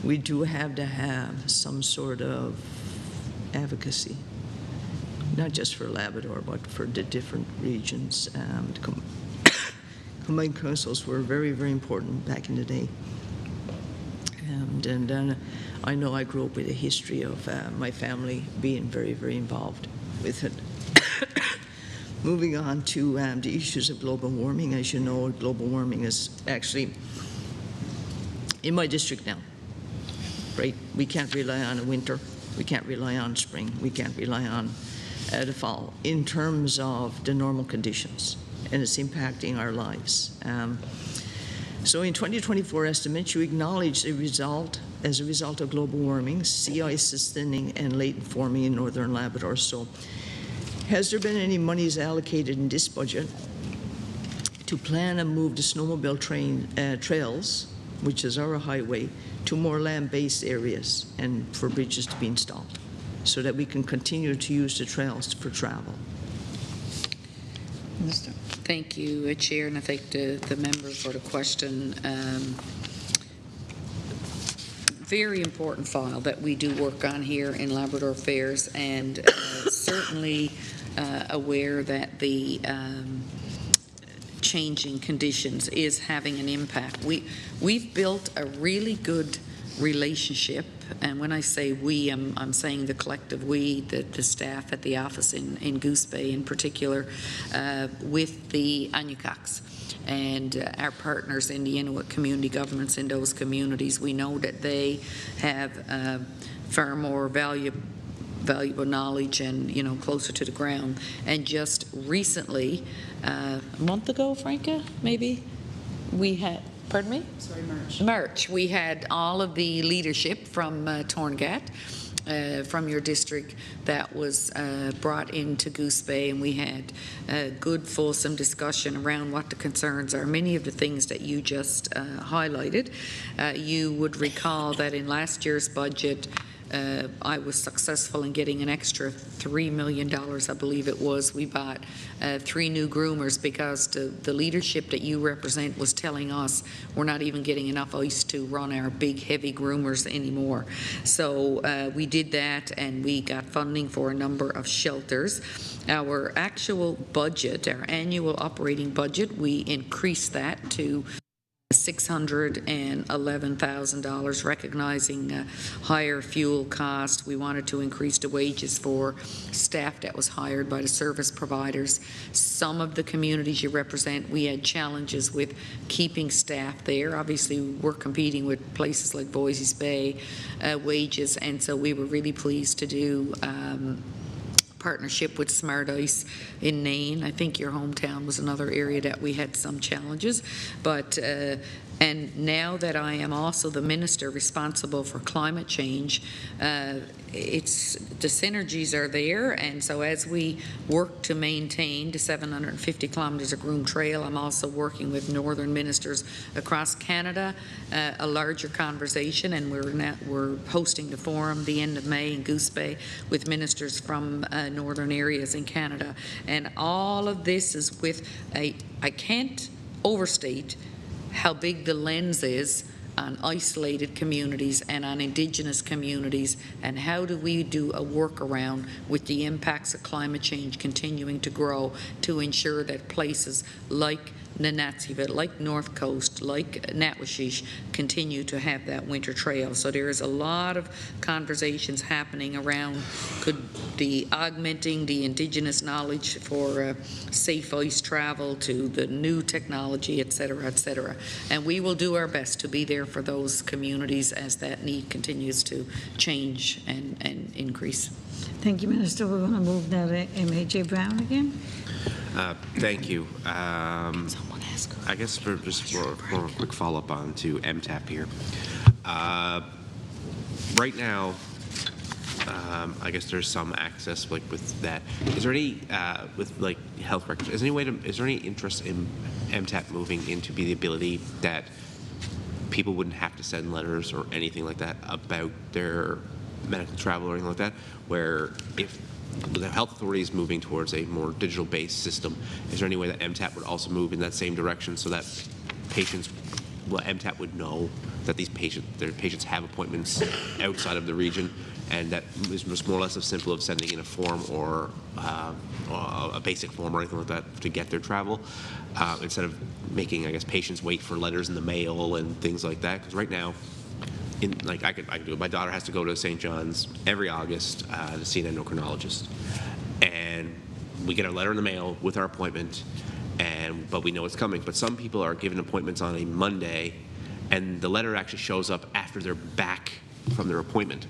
we do have to have some sort of advocacy, not just for Labrador, but for the different regions. Combined councils were very, very important back in the day. And I know I grew up with a history of my family being very, very involved with it. Moving on to the issues of global warming. As you know, global warming is actually in my district now, right? We can't rely on a winter. We can't rely on spring. We can't rely on the fall in terms of the normal conditions, and it's impacting our lives. So in 2024 estimates, you acknowledge as a result of global warming, sea ice is thinning and latent forming in northern Labrador. So has there been any monies allocated in this budget to plan and move the snowmobile trails, which is our highway, to more land-based areas and for bridges to be installed so that we can continue to use the trails for travel? Minister. Thank you, Chair, and I thank the member for the question. Very important file that we do work on here in Labrador Affairs, and certainly aware that the changing conditions is having an impact. We've built a really good relationship, and when I say we, I'm saying the collective we, the staff at the office in Goose Bay in particular, with the Anunnakis and our partners in the Inuit community governments in those communities. We know that they have far more valuable knowledge and, you know, closer to the ground. And just recently, a month ago, Franca, maybe, we had, pardon me? Sorry, March. March, we had all of the leadership from Torngat, from your district, that was brought into Goose Bay, and we had a good, fulsome discussion around what the concerns are. Many of the things that you just highlighted. You would recall that in last year's budget, I was successful in getting an extra $3 million, I believe it was. We bought 3 new groomers because the leadership that you represent was telling us we're not even getting enough ice to run our big, heavy groomers anymore. So we did that, and we got funding for a number of shelters. Our actual budget, our annual operating budget, we increased that to $611,000, recognizing higher fuel cost. We wanted to increase the wages for staff that was hired by the service providers. Some of the communities you represent, we had challenges with keeping staff there. Obviously, we're competing with places like Boise's Bay wages, and so we were really pleased to do partnership with Smart Ice in Nain. I think your hometown was another area that we had some challenges, but And now that I am also the minister responsible for climate change, the synergies are there, and so as we work to maintain the 750 kilometres of groomed trail, I'm also working with northern ministers across Canada, a larger conversation, and we're hosting the forum the end of May in Goose Bay with ministers from northern areas in Canada. And all of this is with I can't overstate how big the lens is on isolated communities and on Indigenous communities, and how do we do a workaround with the impacts of climate change continuing to grow to ensure that places like Nunatsiavut, like North Coast, like Natwashish continue to have that winter trail. So there is a lot of conversations happening around the augmenting the Indigenous knowledge for safe ice travel to the new technology, et cetera, et cetera. And we will do our best to be there for those communities as that need continues to change and increase. Thank you, Minister. We're going to move now to MHA Brown again. Thank you. I guess for a quick follow-up on to MTAP here. Right now, I guess there's some access like with that. Is there any with like health records? Is there any interest in MTAP moving into the ability that people wouldn't have to send letters or anything like that about their medical travel or anything like that, where if the health authority is moving towards a more digital-based system, is there any way that MTAP would also move in that same direction so that MTAP would know that their patients have appointments outside of the region, and that is just more or less as simple of sending in a form or a basic form or anything like that to get their travel, instead of making, I guess, patients wait for letters in the mail and things like that? Because right now, I could do it. My daughter has to go to St. John's every August to see an endocrinologist, and we get a letter in the mail with our appointment, but we know it's coming. But some people are given appointments on a Monday, and the letter actually shows up after they're back from their appointment,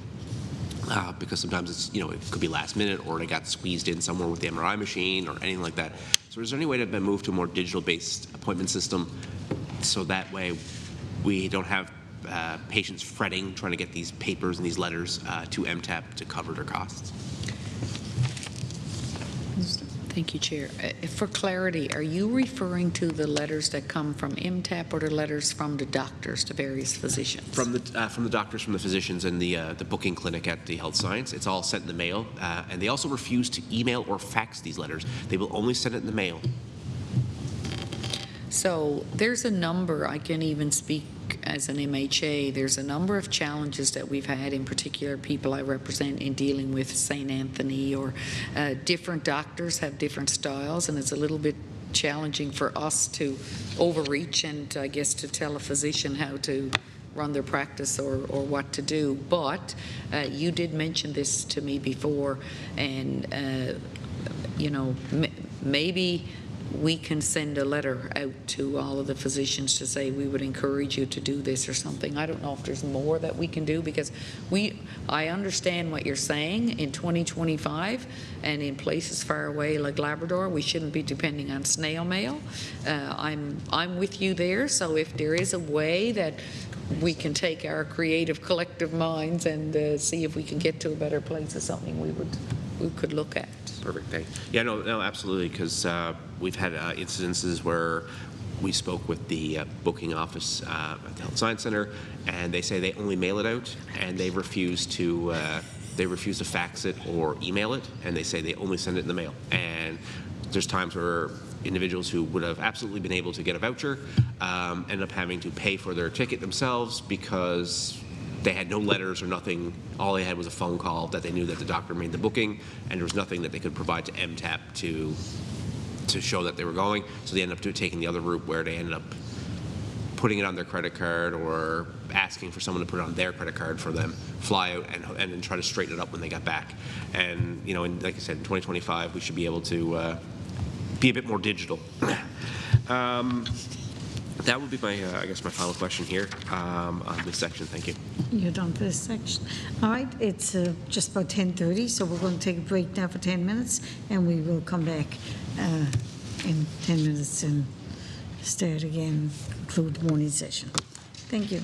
because sometimes it's it could be last minute, or they got squeezed in somewhere with the MRI machine or anything like that. So is there any way to move to a more digital-based appointment system, so that way we don't have patients fretting trying to get these papers and these letters to MTAP to cover their costs? Thank you, Chair. For clarity, are you referring to the letters that come from MTAP or the letters from the doctors, the various physicians? From the doctors, from the physicians, and the booking clinic at the Health Science. It's all sent in the mail, and they also refuse to email or fax these letters. They will only send it in the mail. So there's a number, I can even speak as an MHA, there's a number of challenges that we've had, in particular people I represent, in dealing with St. Anthony, or different doctors have different styles, and it's a little bit challenging for us to overreach and I guess to tell a physician how to run their practice or what to do. But you did mention this to me before, and maybe we can send a letter out to all of the physicians to say we would encourage you to do this or something. I don't know if there's more that we can do, because I understand what you're saying. In 2025 and in places far away like Labrador, we shouldn't be depending on snail mail. I'm with you there. So if there is a way that we can take our creative collective minds and see if we can get to a better place, or something we could look at. Perfect, thanks. Yeah, no, absolutely, because we've had incidences where we spoke with the booking office at the Health Science Center, and they say they only mail it out, and they refuse to fax it or email it, and they say they only send it in the mail. And there's times where individuals who would have absolutely been able to get a voucher end up having to pay for their ticket themselves because they had no letters or nothing. All they had was a phone call that they knew that the doctor made the booking, and there was nothing that they could provide to MTAP to show that they were going. So they ended up taking the other route, where they ended up putting it on their credit card or asking for someone to put it on their credit card for them, fly out and then try to straighten it up when they got back. And and like I said, in 2025 we should be able to be a bit more digital. That would be my, I guess, my final question here on this section. Thank you. You're done for this section. All right, it's just about 10:30, so we're going to take a break now for 10 minutes, and we will come back in 10 minutes and start again, conclude the morning session. Thank you.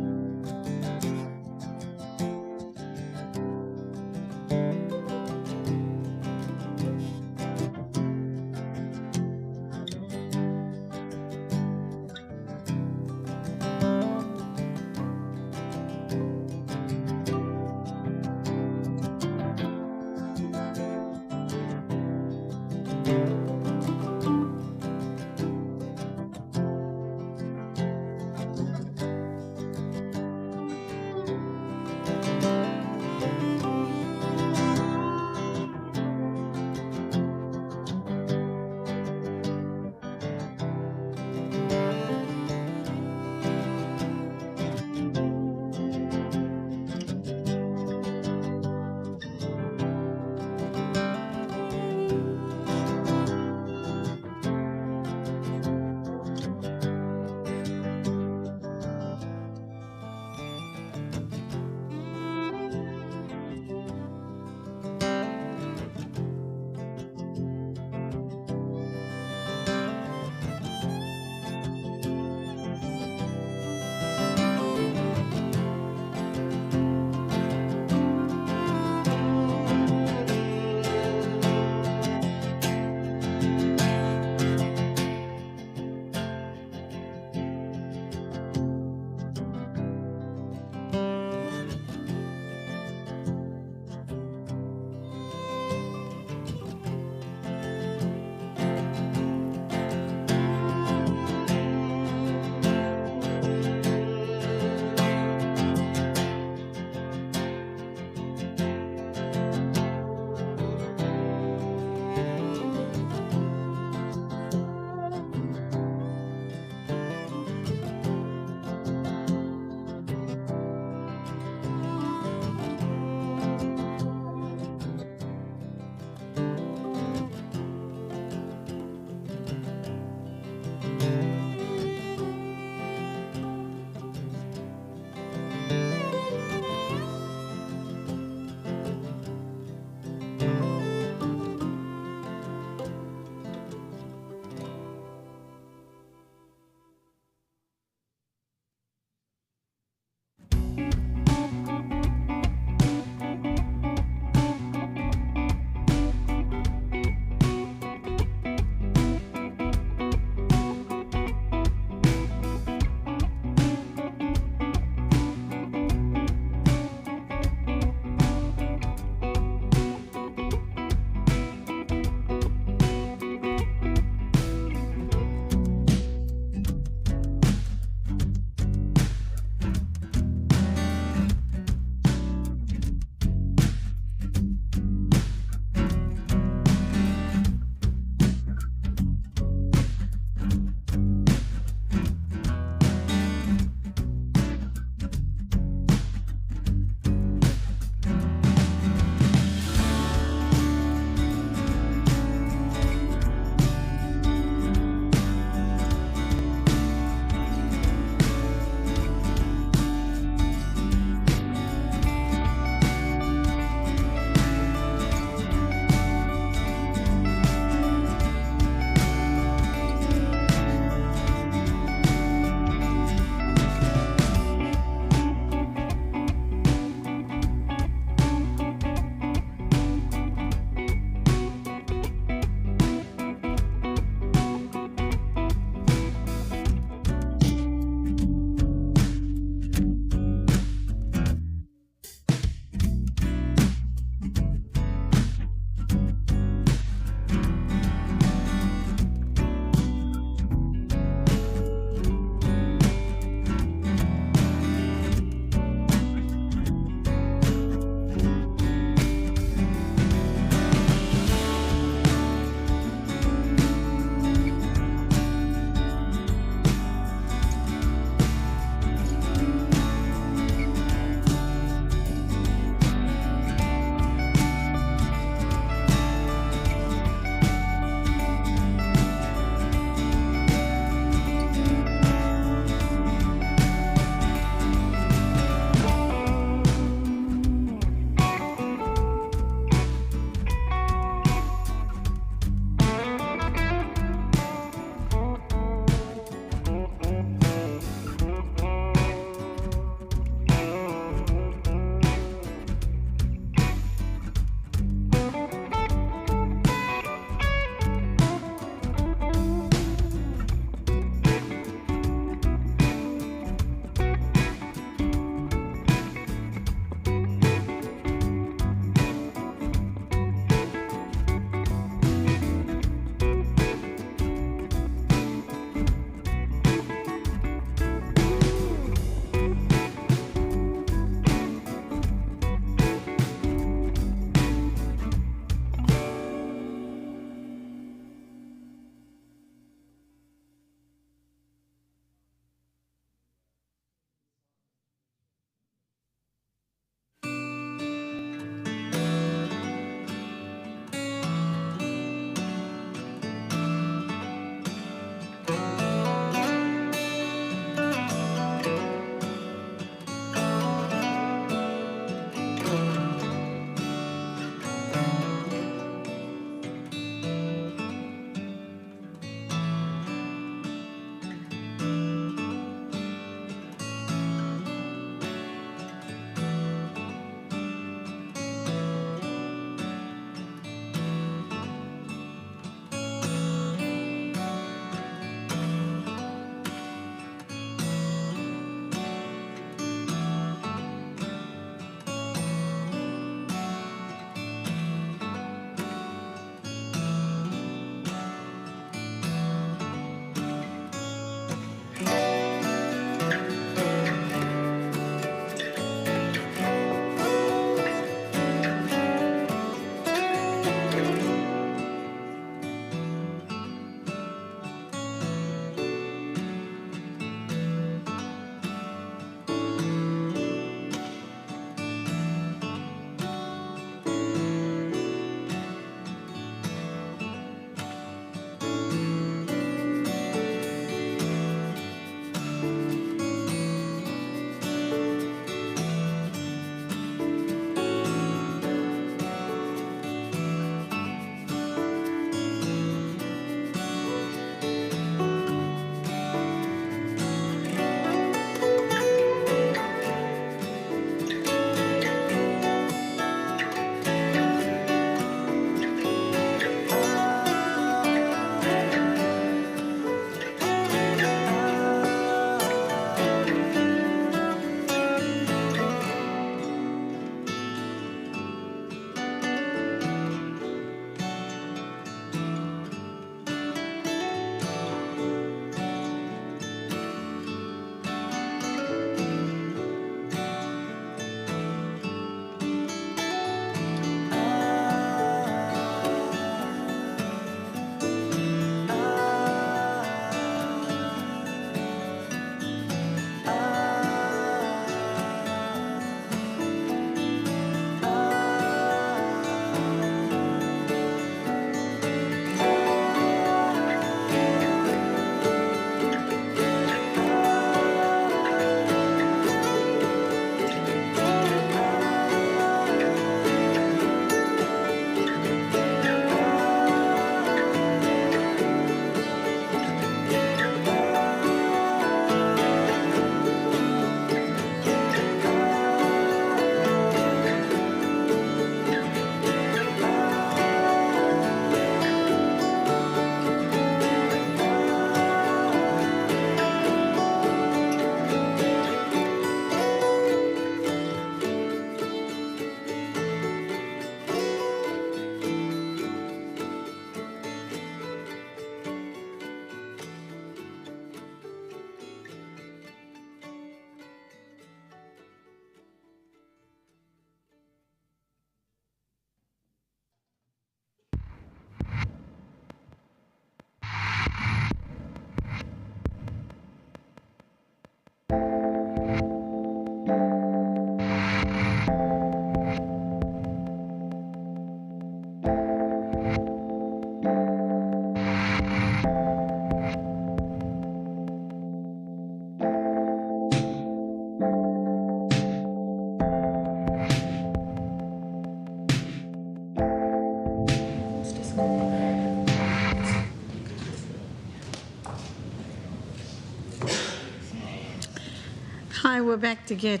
we're back to get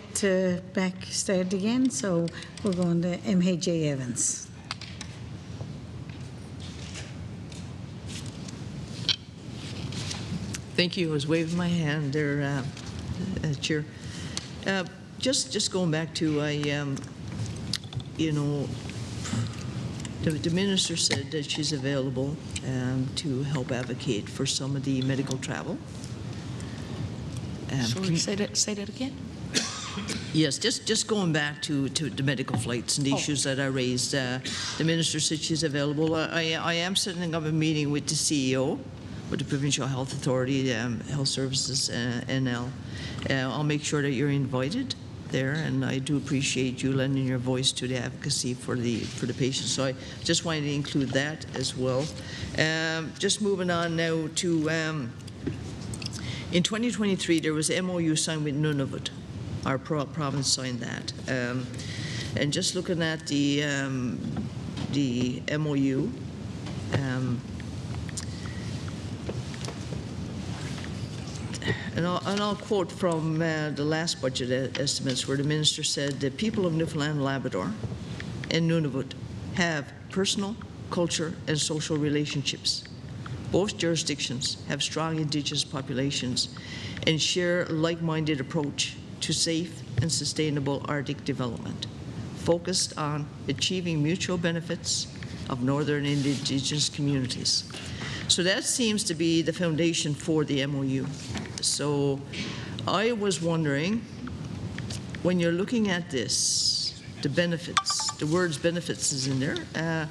back started again, so we're going to MHA Evans. Thank you. I was waving my hand there, Chair. Just going back to, you know, the minister said that she's available to help advocate for some of the medical travel. Sorry, say that again? Yes, just going back to the medical flights and the issues that I raised. The minister said she's available. I am setting up a meeting with the CEO, with the Provincial Health Authority, Health Services, NL. I'll make sure that you're invited there, and I do appreciate you lending your voice to the advocacy for the patients. So I just wanted to include that as well. Just moving on now to, in 2023, there was an MOU signed with Nunavut. Our province signed that. And just looking at the MOU, and I'll quote from the last budget estimates, where the minister said the people of Newfoundland and Labrador and Nunavut have personal, culture, and social relationships. Both jurisdictions have strong Indigenous populations and share a like-minded approach to safe and sustainable Arctic development, focused on achieving mutual benefits of Northern Indigenous communities. So that seems to be the foundation for the MOU. So I was wondering, when you're looking at this, the benefits, the words benefits is in there,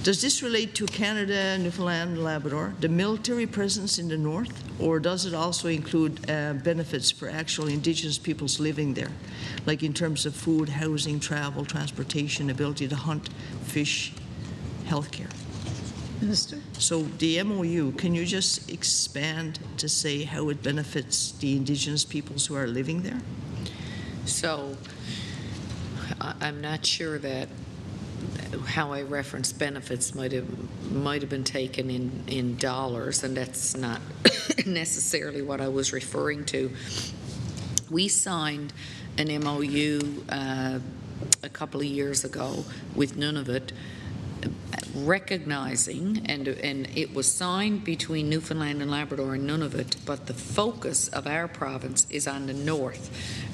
does this relate to Canada, Newfoundland, and Labrador, the military presence in the north, or does it also include benefits for actual Indigenous peoples living there, like in terms of food, housing, travel, transportation, ability to hunt, fish, healthcare? Minister? So the MOU, can you just expand to say how it benefits the Indigenous peoples who are living there? So I'm not sure that how I referenced benefits might have been taken in dollars, and that's not necessarily what I was referring to. We signed an MOU a couple of years ago with Nunavut, recognizing, and it was signed between Newfoundland and Labrador and Nunavut, but the focus of our province is on the north,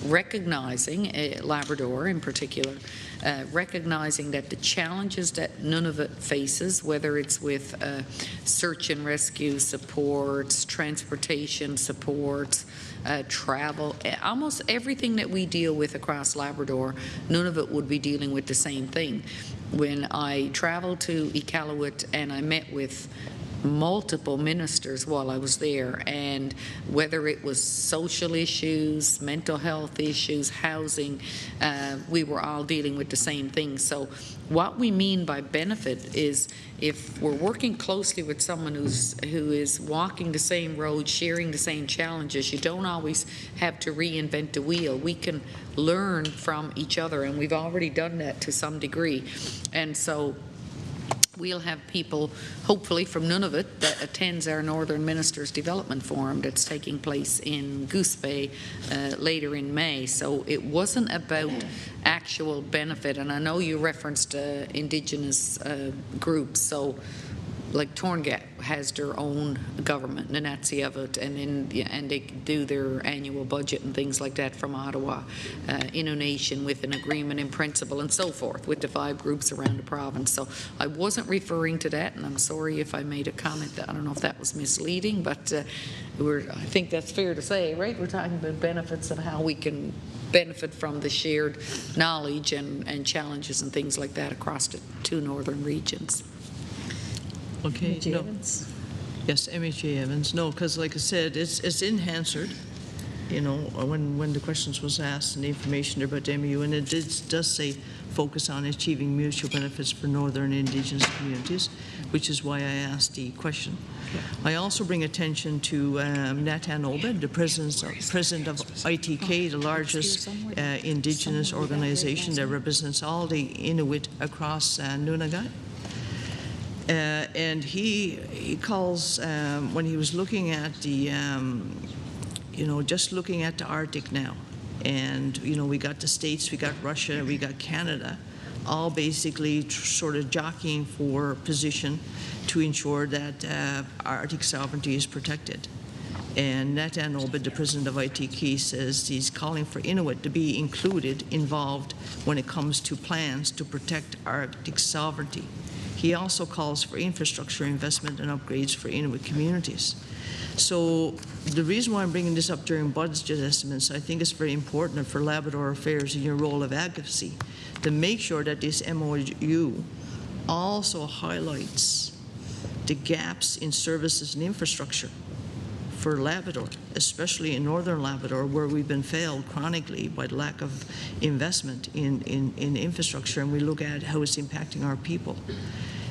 recognizing, Labrador in particular, recognizing that the challenges that Nunavut faces, whether it's with search and rescue supports, transportation supports, travel, almost everything that we deal with across Labrador, Nunavut would be dealing with the same thing. When I traveled to Iqaluit and I met with multiple ministers while I was there, and whether it was social issues, mental health issues, housing, we were all dealing with the same thing. So what we mean by benefit is if we're working closely with someone who is walking the same road, sharing the same challenges, you don't always have to reinvent the wheel. We can learn from each other, and we've already done that to some degree. And so we'll have people, hopefully from Nunavut, that attends our Northern Ministers Development Forum that's taking place in Goose Bay later in May. So it wasn't about actual benefit, and I know you referenced Indigenous groups, so like Torngat has their own government, Nunatsiavut, and they do their annual budget and things like that from Ottawa, Innu Nation with an agreement in principle and so forth with the 5 groups around the province. So I wasn't referring to that, and I'm sorry if I made a comment that I don't know if that was misleading, but I think that's fair to say, right? We're talking about benefits and how we can benefit from the shared knowledge and challenges and things like that across the 2 northern regions. Okay. MHA No. Evans. Yes, MHA Evans. No, because like I said, it's in Hansard, you know, when the questions was asked and the information about the MOU, and it does say focus on achieving mutual benefits for Northern Indigenous communities, which is why I asked the question. I also bring attention to Natan Obed, the president of ITK, the largest Indigenous organization that represents all the Inuit across Nunavut. And he calls, when he was looking at the, you know, just looking at the Arctic now, And, you know, we got the States, we got Russia, we got Canada, all basically sort of jockeying for position to ensure that Arctic sovereignty is protected. And Natan Obed, the president of ITK, says he's calling for Inuit to be included, involved when it comes to plans to protect Arctic sovereignty. He also calls for infrastructure investment and upgrades for Inuit communities. So the reason why I'm bringing this up during budget estimates, I think it's very important for Labrador Affairs in your role of advocacy to make sure that this MOU also highlights the gaps in services and infrastructure for Labrador, especially in northern Labrador, where we've been failed chronically by the lack of investment in infrastructure, and we look at how it's impacting our people.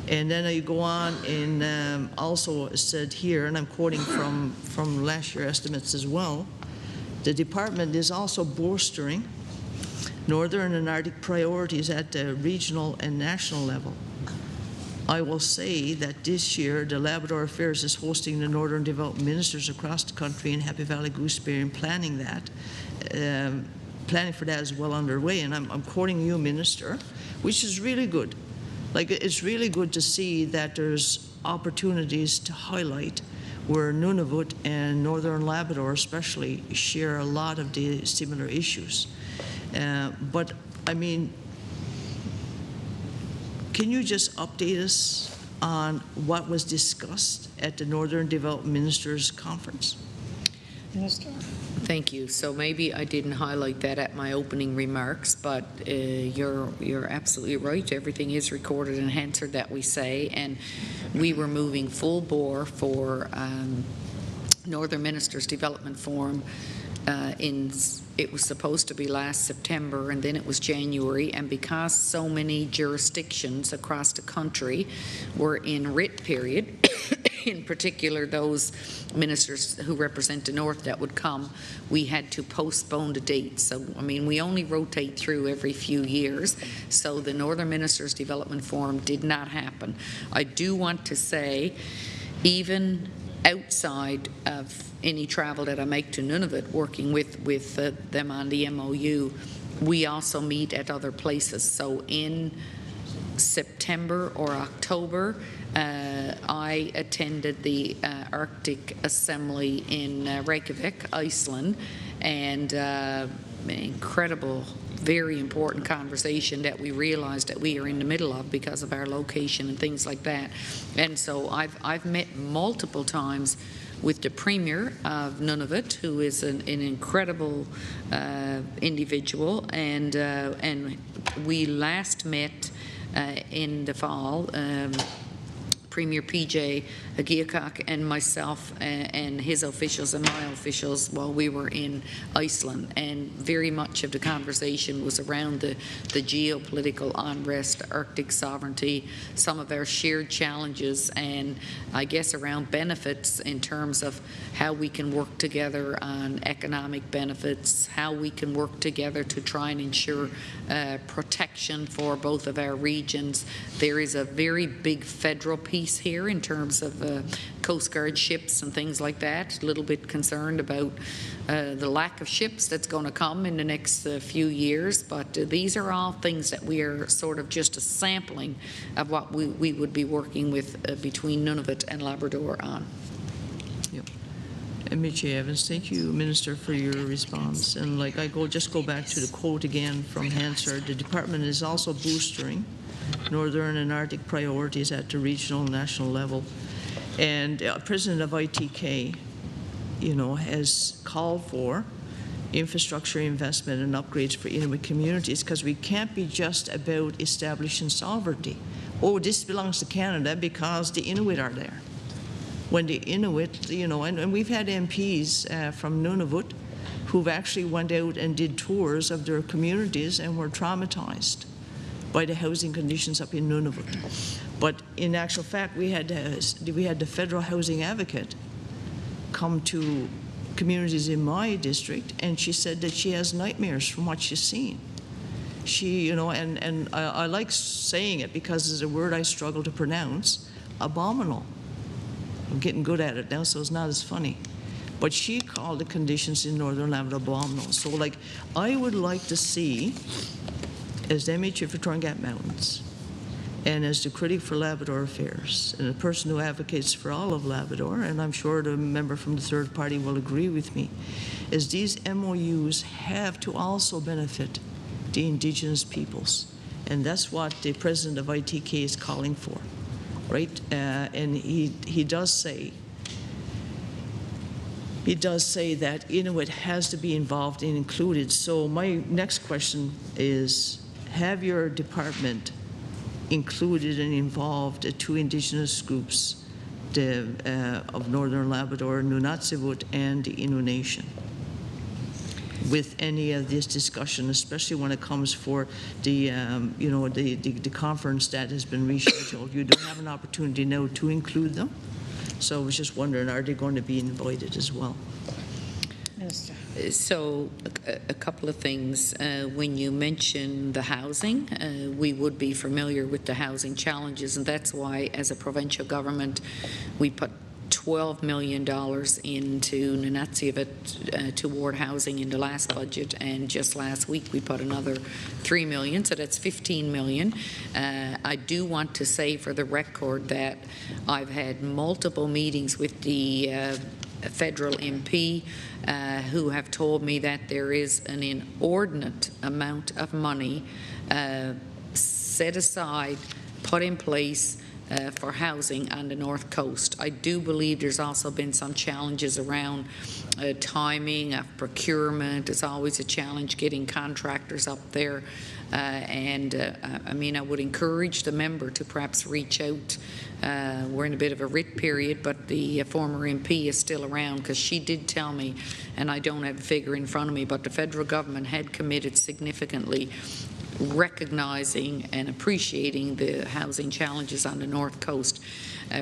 And then you go on and also said here, and I'm quoting from last year's estimates as well, the department is also bolstering northern and Arctic priorities at the regional and national level. I will say that this year, the Labrador Affairs is hosting the Northern Development Ministers across the country in Happy Valley Gooseberry, and planning for that is well underway. And I'm quoting you, Minister, which is really good. Like, it's really good to see that there's opportunities to highlight where Nunavut and Northern Labrador especially share a lot of the similar issues. But, I mean, can you just update us on what was discussed at the Northern Development Ministers Conference? Minister? Thank you. So maybe I didn't highlight that at my opening remarks, but you're absolutely right. Everything is recorded and answered that we say, and we were moving full bore for Northern Ministers Development Forum. It was supposed to be last September, and then it was January, and because so many jurisdictions across the country were in writ period, in particular those ministers who represent the North that would come, we had to postpone the date. So, I mean, we only rotate through every few years, so the Northern Ministers Development Forum did not happen. I do want to say, even outside of any travel that I make to Nunavut, working with them on the MOU, we also meet at other places. So in September or October, I attended the Arctic Assembly in Reykjavik, Iceland, and an incredible, very important conversation that we realized that we are in the middle of because of our location and things like that. And so I've met multiple times with the Premier of Nunavut, who is an incredible individual, and we last met in the fall. Premier PJ Agiakak and myself and his officials and my officials while we were in Iceland, and very much of the conversation was around the geopolitical unrest, Arctic sovereignty, some of our shared challenges, and I guess around benefits in terms of how we can work together on economic benefits, how we can work together to try and ensure protection for both of our regions. There is a very big federal piece here in terms of Coast Guard ships and things like that. A little bit concerned about the lack of ships that's going to come in the next few years, but these are all things that we are sort of just a sampling of what we would be working with between Nunavut and Labrador on. Yep. And Michie Evans, thank you, Minister, for your response. And like just go back to the quote again from Hansard. The department is also boosting Northern and Arctic priorities at the regional and national level. And President of ITK, you know, has called for infrastructure investment and upgrades for Inuit communities, because we can't be just about establishing sovereignty. Oh, this belongs to Canada because the Inuit are there. When the Inuit, you know, and we've had MPs from Nunavut who've actually went out and did tours of their communities and were traumatized by the housing conditions up in Nunavut. But in actual fact, we had the federal housing advocate come to communities in my district, and she said that she has nightmares from what she's seen. She, you know, and I like saying it because it's a word I struggle to pronounce, abominable. I'm getting good at it now, so it's not as funny. but she called the conditions in Northern Labrador abominable. So, like, I would like to see, as the MHA for Torngat Mountains, and as the critic for Labrador Affairs, and a person who advocates for all of Labrador, and I'm sure the member from the third party will agree with me, is these MOUs have to also benefit the Indigenous peoples. And that's what the president of ITK is calling for, right? And he does say that Inuit has to be involved and included. So my next question is, have your department included and involved the two Indigenous groups of Northern Labrador, Nunatsiavut, and the Innu Nation with any of this discussion, especially when it comes for the, the conference that has been rescheduled? You don't have an opportunity now to include them. So I was just wondering, are they going to be invited as well? Minister. So a couple of things. When you mention the housing, we would be familiar with the housing challenges, and that's why, as a provincial government, we put $12 million into Nunatsiavut toward housing in the last budget, and just last week we put another $3 million, so that's $15 million. I do want to say for the record that I've had multiple meetings with the federal MP who have told me that there is an inordinate amount of money set aside, put in place for housing on the North Coast. I do believe there's also been some challenges around timing of procurement. It's always a challenge getting contractors up there. I mean, I would encourage the member to perhaps reach out. We're in a bit of a writ period, but the former MP is still around, because she did tell me, and I don't have a figure in front of me, but the federal government had committed significantly recognizing and appreciating the housing challenges on the North Coast.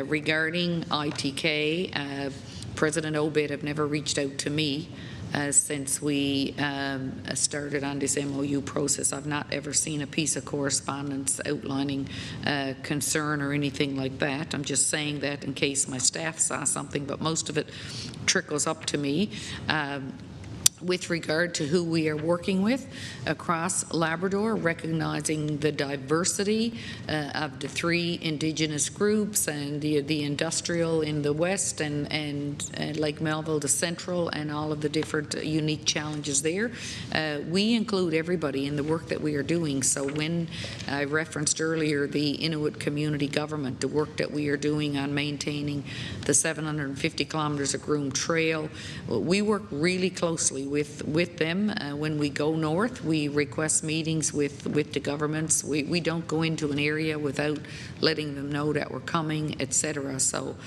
Regarding ITK, President Obed have never reached out to me since we started on this MOU process. I've not ever seen a piece of correspondence outlining concern or anything like that. I'm just saying that in case my staff saw something, but most of it trickles up to me. With regard to who we are working with across Labrador, recognizing the diversity of the three Indigenous groups and the industrial in the west and Lake Melville, the central, and all of the different unique challenges there. We include everybody in the work that we are doing. So when I referenced earlier the Inuit community government, the work that we are doing on maintaining the 750 kilometers of groomed trail, we work really closely with them. When we go north, we request meetings with the governments. We don't go into an area without letting them know that we're coming, etc. So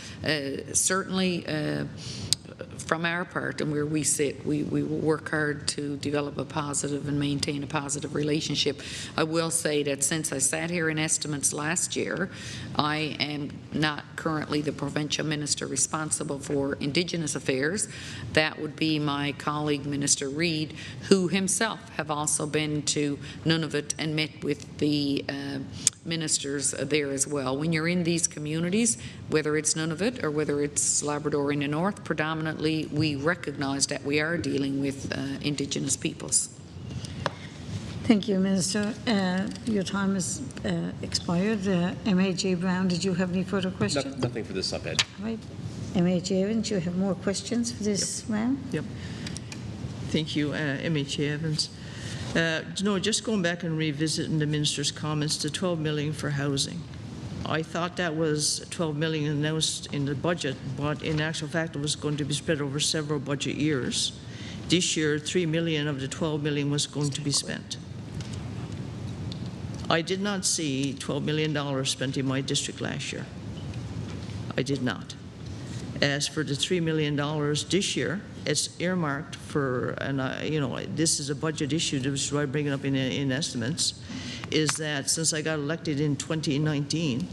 certainly from our part and where we sit, we will work hard to develop a positive and maintain a positive relationship. I will say that since I sat here in estimates last year, I am not currently the provincial minister responsible for Indigenous affairs. That would be my colleague, Minister Reid, who himself have also been to Nunavut and met with the ministers there as well. When you're in these communities, whether it's Nunavut or whether it's Labrador in the north, predominantly we recognize that we are dealing with Indigenous peoples. Thank you, Minister. Your time has expired. MHA Brown, did you have any further questions? Nothing for this sub-head. All right. MHA Evans, do you have more questions for this round? Yep. Thank you, MHA Evans. Just going back and revisiting the minister's comments, the $12 million for housing. I thought that was $12 million announced in the budget, but in actual fact, it was going to be spread over several budget years. This year, $3 million of the $12 million was going to be spent. I did not see $12 million spent in my district last year. I did not. As for the $3 million this year, it's earmarked for, and this is a budget issue, which is why I bring it up in estimates, is that since I got elected in 2019,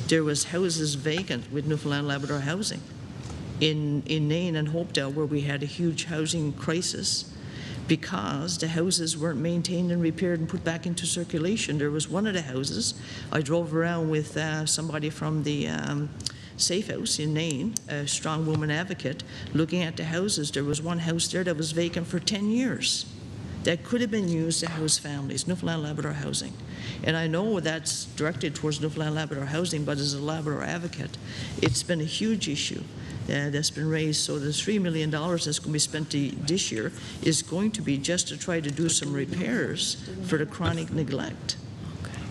there was houses vacant with Newfoundland Labrador Housing in Nain and Hopedale, where we had a huge housing crisis because the houses weren't maintained and repaired and put back into circulation. There was one of the houses, I drove around with somebody from the Safe House in Nain, a strong woman advocate, looking at the houses. There was one house there that was vacant for 10 years that could have been used to house families, Newfoundland Labrador housing. And I know that's directed towards Newfoundland Labrador housing, but as a Labrador advocate, it's been a huge issue that's been raised. So the $3 million that's going to be spent this year is going to be just to try to do some repairs for the chronic neglect.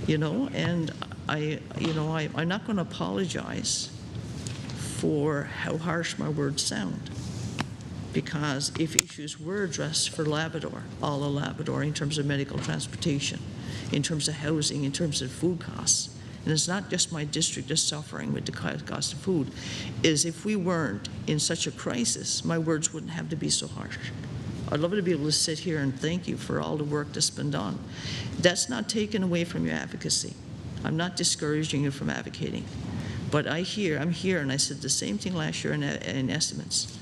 You know, and I'm not going to apologize for how harsh my words sound, because if issues were addressed for Labrador, all of Labrador, in terms of medical transportation, in terms of housing, in terms of food costs, and it's not just my district that's suffering with the cost of food, is if we weren't in such a crisis, my words wouldn't have to be so harsh. I'd love to be able to sit here and thank you for all the work that's been done. That's not taken away from your advocacy. I'm not discouraging you from advocating. But I'm here, and I said the same thing last year in estimates.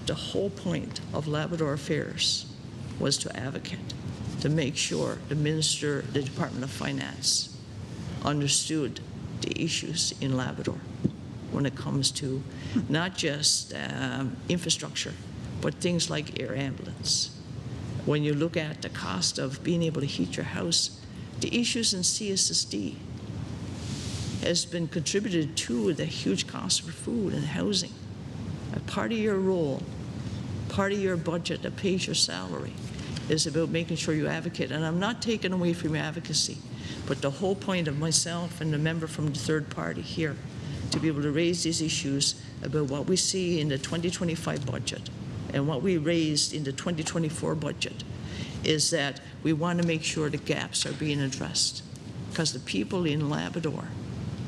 The whole point of Labrador Affairs was to advocate, to make sure the Minister, the Department of Finance, understood the issues in Labrador when it comes to not just infrastructure, but things like air ambulance. When you look at the cost of being able to heat your house, the issues in CSSD has been contributed to the huge cost for food and housing. A part of your role, part of your budget that pays your salary is about making sure you advocate. And I'm not taking away from your advocacy, but the whole point of myself and the member from the third party here to be able to raise these issues about what we see in the 2025 budget and what we raised in the 2024 budget is that we want to make sure the gaps are being addressed, because the people in Labrador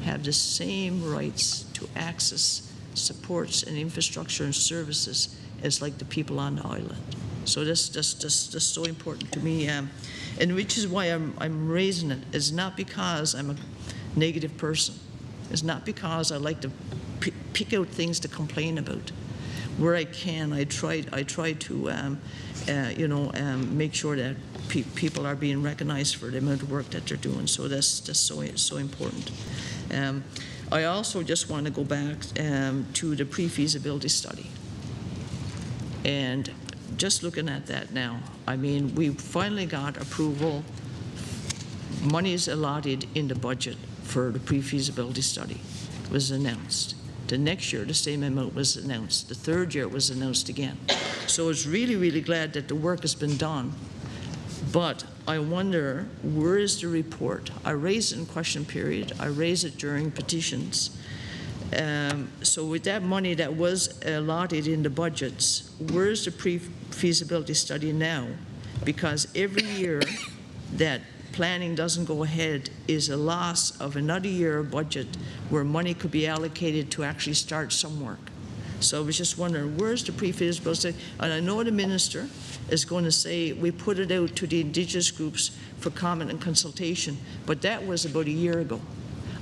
have the same rights to access supports and infrastructure and services as like the people on the island. So that's so important to me, and which is why I'm raising it. It's not because I'm a negative person. It's not because I like to pick out things to complain about. Where I can, I try to make sure that people are being recognized for the amount of work that they're doing. So that's just so important. I also just want to go back to the pre-feasibility study. And just looking at that now, I mean, we finally got approval. Money is allotted in the budget for the pre-feasibility study. It was announced. The next year, the same amount was announced. The third year, it was announced again. So it's really, really glad that the work has been done. But I wonder, where is the report? I raised it in question period. I raised it during petitions. So with that money that was allotted in the budgets, where's the pre-feasibility study now? Because every year that planning doesn't go ahead is a loss of another year of budget where money could be allocated to actually start some work. So I was just wondering, where's the pre-feasibility study? And I know the minister is going to say we put it out to the Indigenous groups for comment and consultation, but that was about a year ago.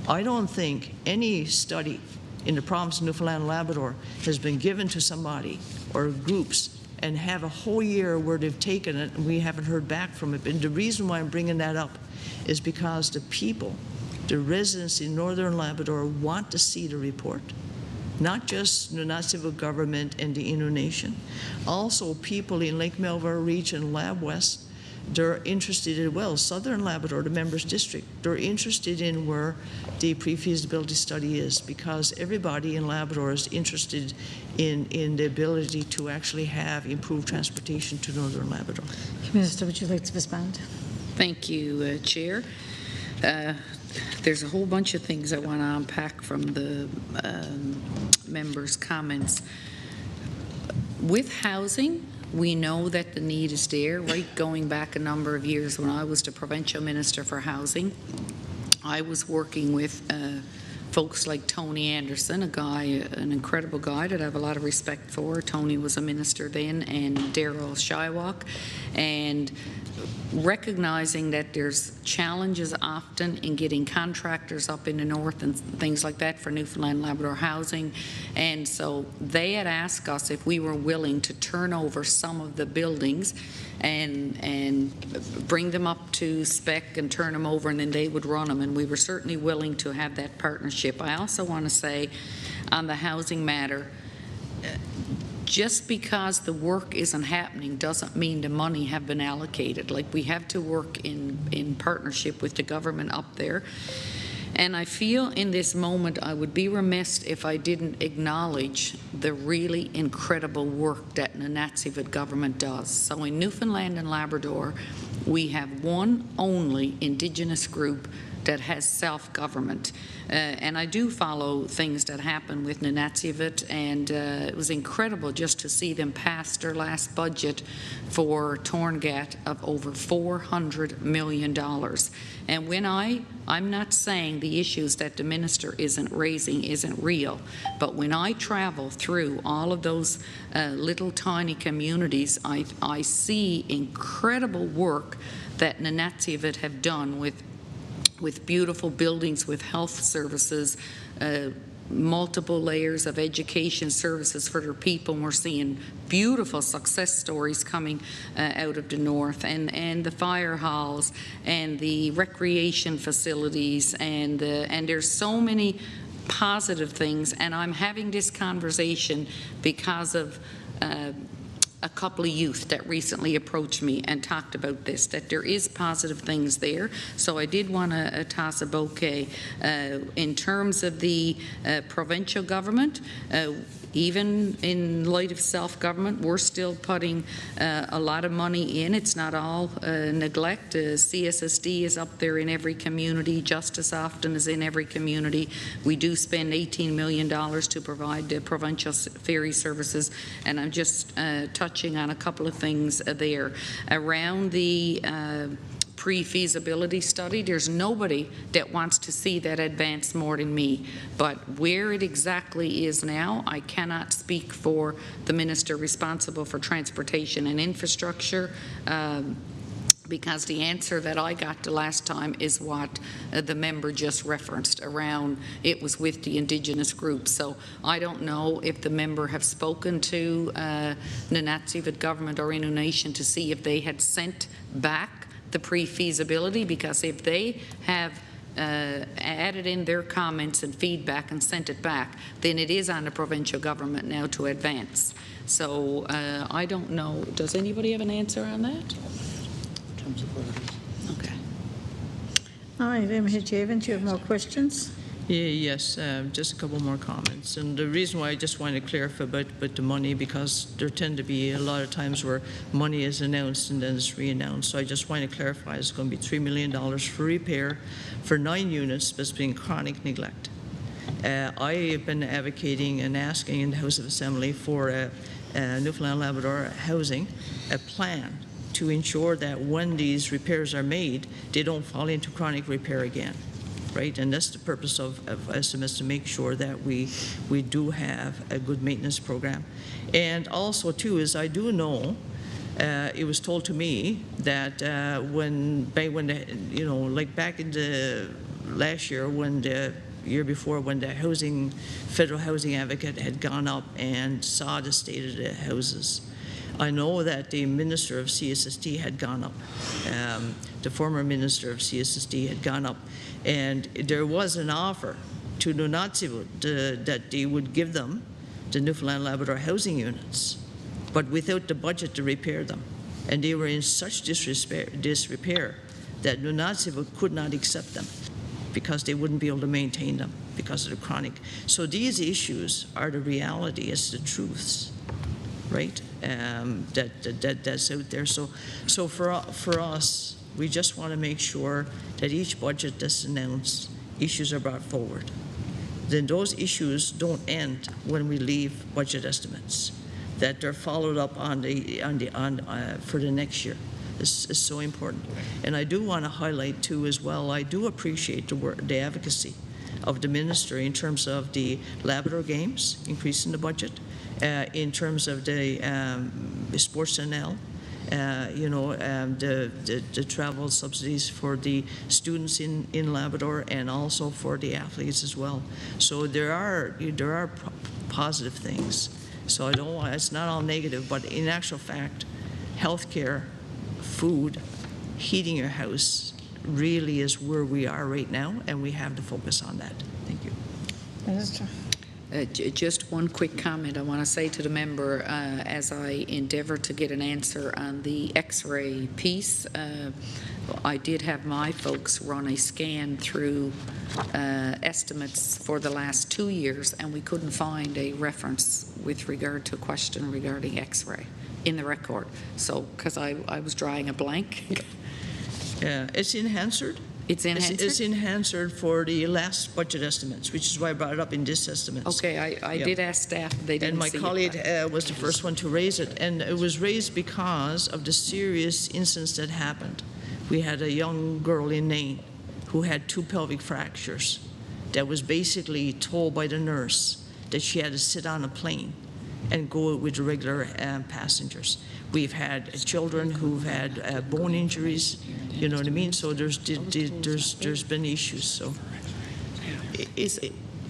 I don't think any study in the province of Newfoundland and Labrador has been given to somebody or groups and have a whole year where they've taken it and we haven't heard back from it. And the reason why I'm bringing that up is because the people, the residents in Northern Labrador want to see the report. Not just Nunat civil government and the Innu Nation, also people in Lake Melville region, Lab West, they're interested in, well, Southern Labrador, the members district, they're interested in where the pre-feasibility study is, because everybody in Labrador is interested in the ability to actually have improved transportation to Northern Labrador. Minister, would you like to respond? Thank you, Chair. There's a whole bunch of things I want to unpack from the members' comments. With housing, we know that the need is there, right? Going back a number of years when I was the Provincial Minister for Housing, I was working with folks like Tony Anderson, an incredible guy that I have a lot of respect for. Tony was a minister then, and Darrell Shywalk, and recognizing that there's challenges often in getting contractors up in the north and things like that for Newfoundland Labrador housing. And so they had asked us if we were willing to turn over some of the buildings and bring them up to spec and turn them over, and then they would run them, and we were certainly willing to have that partnership. I also want to say on the housing matter. Just because the work isn't happening doesn't mean the money have been allocated. Like, we have to work in partnership with the government up there. And I feel in this moment I would be remiss if I didn't acknowledge the really incredible work that the Nunatsiavut government does. So in Newfoundland and Labrador, we have one only Indigenous group that has self-government. And I do follow things that happen with Nunatsiavut, and it was incredible just to see them pass their last budget for Torngat of over $400 million. And when I'm not saying the issues that the minister isn't raising isn't real, but when I travel through all of those little tiny communities, I see incredible work that Nunatsiavut have done with beautiful buildings, with health services, multiple layers of education services for their people. And we're seeing beautiful success stories coming out of the north, and the fire halls and the recreation facilities, and there's so many positive things. And I'm having this conversation because of a couple of youth that recently approached me and talked about this, that there is positive things there. So I did want to toss a bouquet. In terms of the provincial government, even in light of self-government, we're still putting a lot of money in. It's not all neglect. CSSD is up there in every community just as often as in every community. We do spend $18 million to provide the provincial ferry services, and I'm just touching on a couple of things there. Around the pre-feasibility study, there's nobody that wants to see that advance more than me. But where it exactly is now, I cannot speak for the minister responsible for transportation and infrastructure, because the answer that I got the last time is what the member just referenced around it was with the Indigenous groups. So I don't know if the member have spoken to Nunatsiavut government or Innu Nation to see if they had sent back the pre-feasibility, because if they have added in their comments and feedback and sent it back, then it is on the provincial government now to advance. So I don't know. Does anybody have an answer on that? Okay. All right, MH Evans, you have more questions? Yes, just a couple more comments. And the reason why I just wanted to clarify about the money, because there tend to be a lot of times where money is announced and then it's re-announced. So I just want to clarify it's going to be $3 million for repair for 9 units that's being chronic neglect. I have been advocating and asking in the House of Assembly for Newfoundland Labrador housing, a plan to ensure that when these repairs are made, they don't fall into chronic repair again. Right, and that's the purpose of SMS, to make sure that we do have a good maintenance program. And also too is, I do know it was told to me that when like back in the last year, when the year before, when the federal housing advocate had gone up and saw the state of the houses, I know that the minister of CSSD had gone up. The former minister of CSSD had gone up, and there was an offer to Nunatsiavut that they would give them the Newfoundland Labrador housing units, but without the budget to repair them. And they were in such disrepair that Nunatsiavut could not accept them because they wouldn't be able to maintain them because of the chronic. So these issues are the reality, it's the truths, right? That's out there. So for us, we just want to make sure that each budget that's announced, issues are brought forward. Then those issues don't end when we leave budget estimates, that they're followed up on for the next year. This is so important. And I do want to highlight too as well, I do appreciate the advocacy of the minister in terms of the Labrador Games, increasing the budget, in terms of the sports NL, the travel subsidies for the students in Labrador, and also for the athletes as well. So there are positive things. So I don't want, it's not all negative, but in actual fact, healthcare, food, heating your house really is where we are right now, and we have to focus on that. Thank you. Minister. Just one quick comment I want to say to the member, as I endeavour to get an answer on the X-ray piece. I did have my folks run a scan through estimates for the last 2 years, and we couldn't find a reference with regard to a question regarding X-ray in the record. So, because I was drawing a blank. It's in Hansard. It's in Hansard? It's in Hansard for the last budget estimates, which is why I brought it up in this estimates. Okay, I Yep. did ask staff, they didn't And my see it, colleague but- was the first one to raise it, and it was raised because of the serious incidents that happened. We had a young girl in Nain who had 2 pelvic fractures that was basically told by the nurse that she had to sit on a plane and go with the regular passengers. We've had children who've had bone injuries, you know what I mean? So there's been issues. So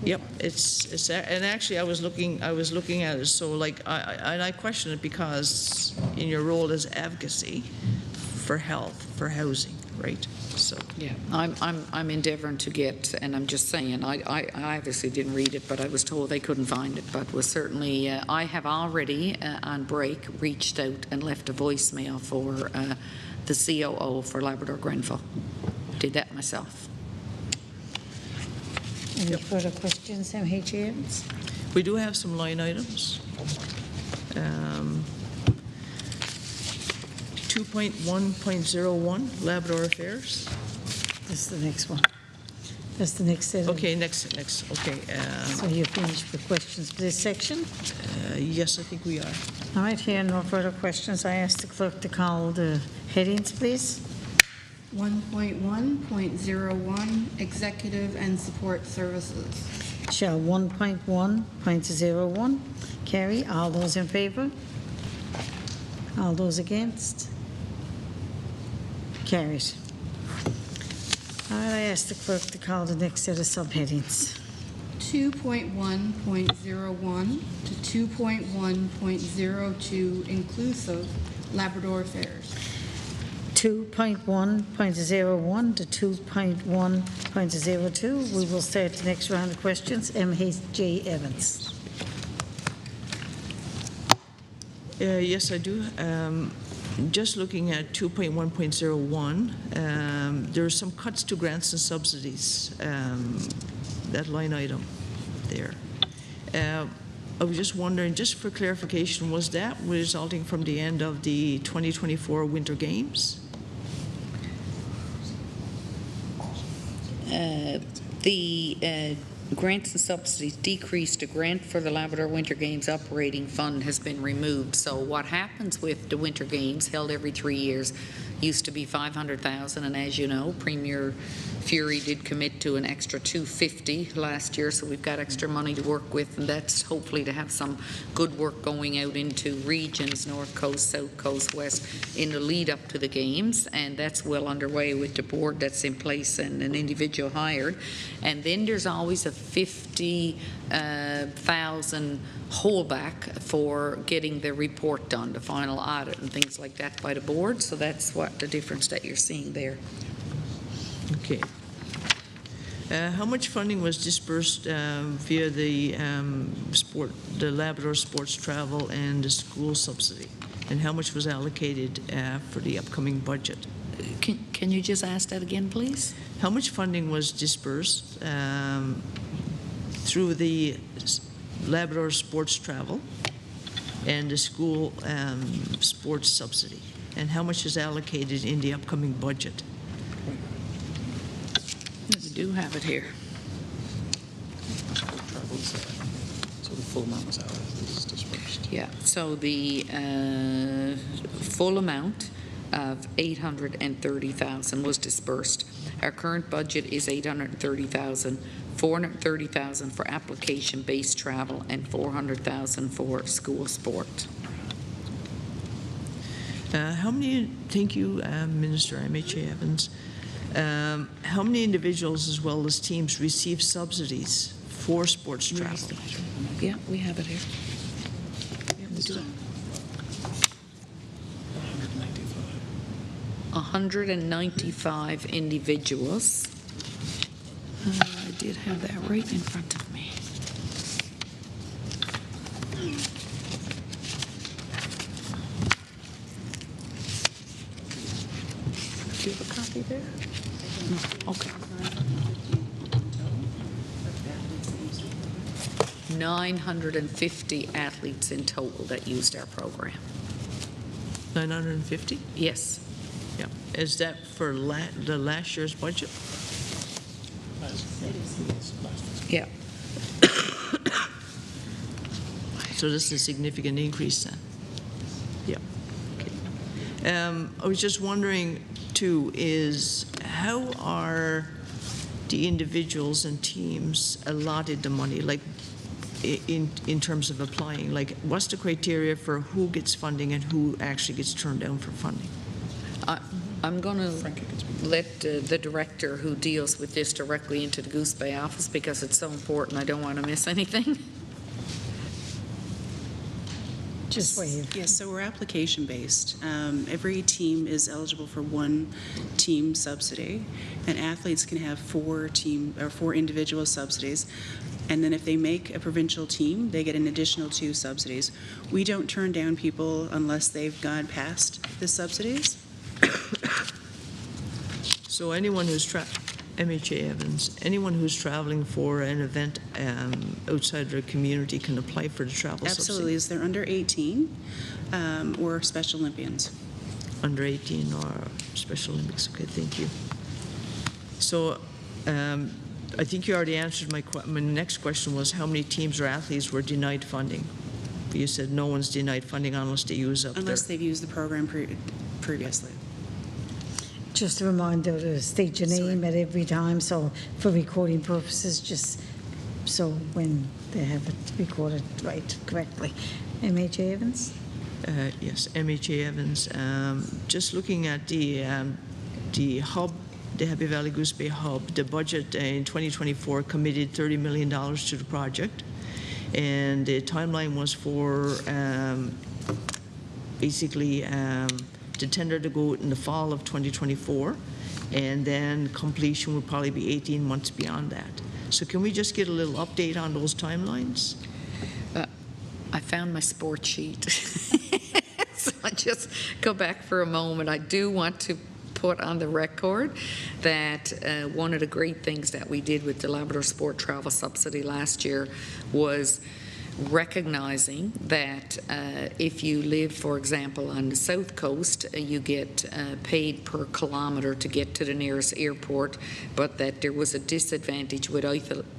yep, it's and actually I was looking at it. So like I question it because in your role as advocacy for health, for housing, right? So Yeah, I'm endeavouring to get, and I'm just saying, I obviously didn't read it, but I was told they couldn't find it, but was certainly, I have already, on break, reached out and left a voicemail for the COO for Labrador Grenfell. Did that myself. Any further questions, MHA Evans? we do have some line items. 2.1.01 Labrador Affairs. This is the next one. That's the next set. Okay, next. Okay. So you're finished with questions for this section? Yes, I think we are. All right, here, no further questions. I ask the clerk to call the headings, please. 1.1.01 Executive and Support Services. Shall 1.1.01 carry? All those in favor? All those against? Carried. All right, I ask the clerk to call the next set of subheadings. 2.1.01 to 2.1.02 inclusive Labrador Affairs. 2.1.01 to 2.1.02. We will start the next round of questions. MHJ Evans. Yes, I do. Just looking at 2.1.01, there are some cuts to grants and subsidies, that line item there. I was just wondering, just for clarification, was that resulting from the end of the 2024 Winter Games? The grants and subsidies decreased. A grant for the Labrador Winter Games operating fund has been removed. So what happens with the Winter Games, held every 3 years, used to be $500,000, and as you know, Premier Fury did commit to an extra $250 last year, so we've got extra money to work with, and that's hopefully to have some good work going out into regions, North Coast, South Coast, West, in the lead up to the games, and that's well underway with the board that's in place and an individual hired. And then there's always a $50,000 holdback for getting the report done, the final audit and things like that by the board. So that's what the difference that you're seeing there. Okay. How much funding was dispersed via the Labrador Sports Travel and the school subsidy? And how much was allocated for the upcoming budget? Can you just ask that again, please? How much funding was dispersed through the Labrador Sports Travel and the school sports subsidy? And how much is allocated in the upcoming budget? We do have it here. So the full amount was how it was dispersed. Yeah, so the full amount of $830,000 was dispersed. Our current budget is $830,000, $430,000 for application-based travel, and $400,000 for school sport. How many, thank you, Minister MHA Evans, how many individuals as well as teams receive subsidies for sports travel? Yeah, we have it here. Yeah, we do. 195 individuals. I did have that right in front of me. Do you have a copy there? No, okay. 950 athletes in total that used our program. 950? Yes. Yeah. Is that for the last year's budget? Yeah. So this is a significant increase then? Yeah. Okay. I was just wondering, too, is how are the individuals and teams allotted the money, like in terms of applying? Like, what's the criteria for who gets funding and who actually gets turned down for funding? I'm going to let the director who deals with this directly into the Goose Bay office because it's so important. I don't want to miss anything. Just wave. Yes, so we're application-based. Every team is eligible for one team subsidy, and athletes can have four individual subsidies. And then if they make a provincial team, they get an additional 2 subsidies. We don't turn down people unless they've gone past the subsidies. So anyone who's MHA Evans, anyone who's traveling for an event outside their community can apply for the travel Absolutely, subsidy? as they're under 18 or Special Olympians. Under 18 or Special Olympics. Okay, thank you. So I think you already answered my next question was how many teams or athletes were denied funding? You said no one's denied funding unless they use up Unless they've used the program previously. Just a reminder to state your name at every time, so for recording purposes, just so when they have it recorded right, correctly. MHA Evans? Yes, MHA Evans. Just looking at the hub, the Happy Valley Goose Bay Hub, the budget in 2024 committed $30 million to the project, and the timeline was for basically the tender to go in the fall of 2024, and then completion would probably be 18 months beyond that. So can we just get a little update on those timelines? I found my sport sheet. So I just go back for a moment. I do want to put on the record that one of the great things that we did with the Labrador Sport Travel Subsidy last year was recognizing that if you live, for example, on the south coast, you get paid per kilometre to get to the nearest airport, but that there was a disadvantage with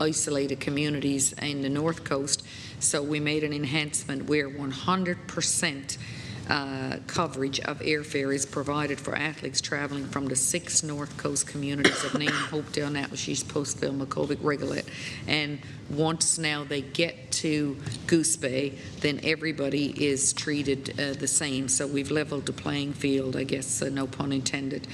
isolated communities in the north coast. So we made an enhancement where 100% coverage of airfare is provided for athletes traveling from the 6 North Coast communities of Nain, Hopedale, Natchitoches, Postville, Maccovic, Rigolet. And once now they get to Goose Bay, then everybody is treated the same. So we've leveled the playing field, I guess, no pun intended.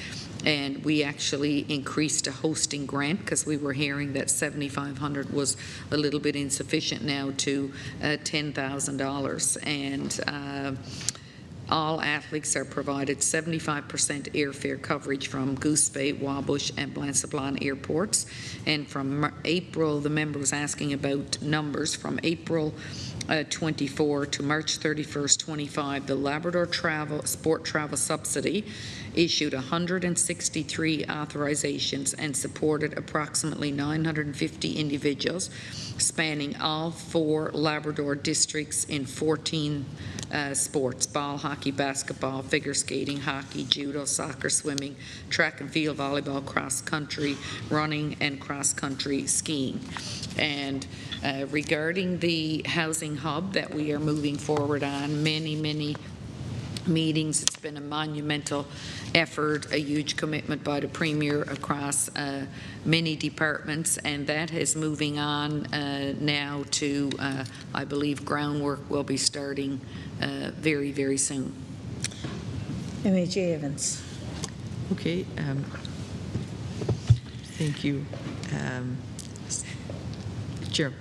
And we actually increased a hosting grant because we were hearing that $7,500 was a little bit insufficient now to $10,000. And all athletes are provided 75% airfare coverage from Goose Bay, Wabush, and Blanc-Sablon airports. And from April, the member was asking about numbers, from April 24 to March 31st, 25, the Labrador Sport Travel Subsidy issued 163 authorizations and supported approximately 950 individuals spanning all 4 Labrador districts in 14 sports: ball, hockey, basketball, figure skating, hockey, judo, soccer, swimming, track and field, volleyball, cross country, running, and cross country skiing. And regarding the housing hub that we are moving forward on, many meetings. It's been a monumental effort, a huge commitment by the Premier across many departments, and that is moving on now to, I believe, groundwork will be starting very, very soon. MHA Evans. Okay. Thank you. Chair.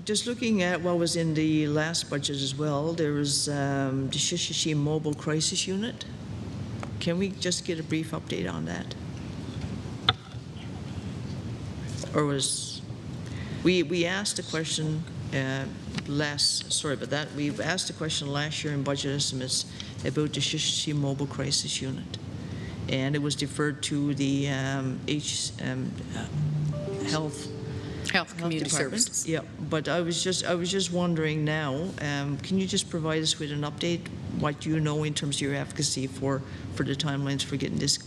Just looking at what was in the last budget as well, there was the Shishishi Mobile Crisis Unit. Can we just get a brief update on that? Or was, we asked a question sorry about that, we've asked a question last year in budget estimates about the Shishsi Mobile Crisis Unit, and it was deferred to the Health Community Department. Services. Yeah, but I was just wondering now, can you just provide us with an update, what you know in terms of your advocacy for the timelines for getting this?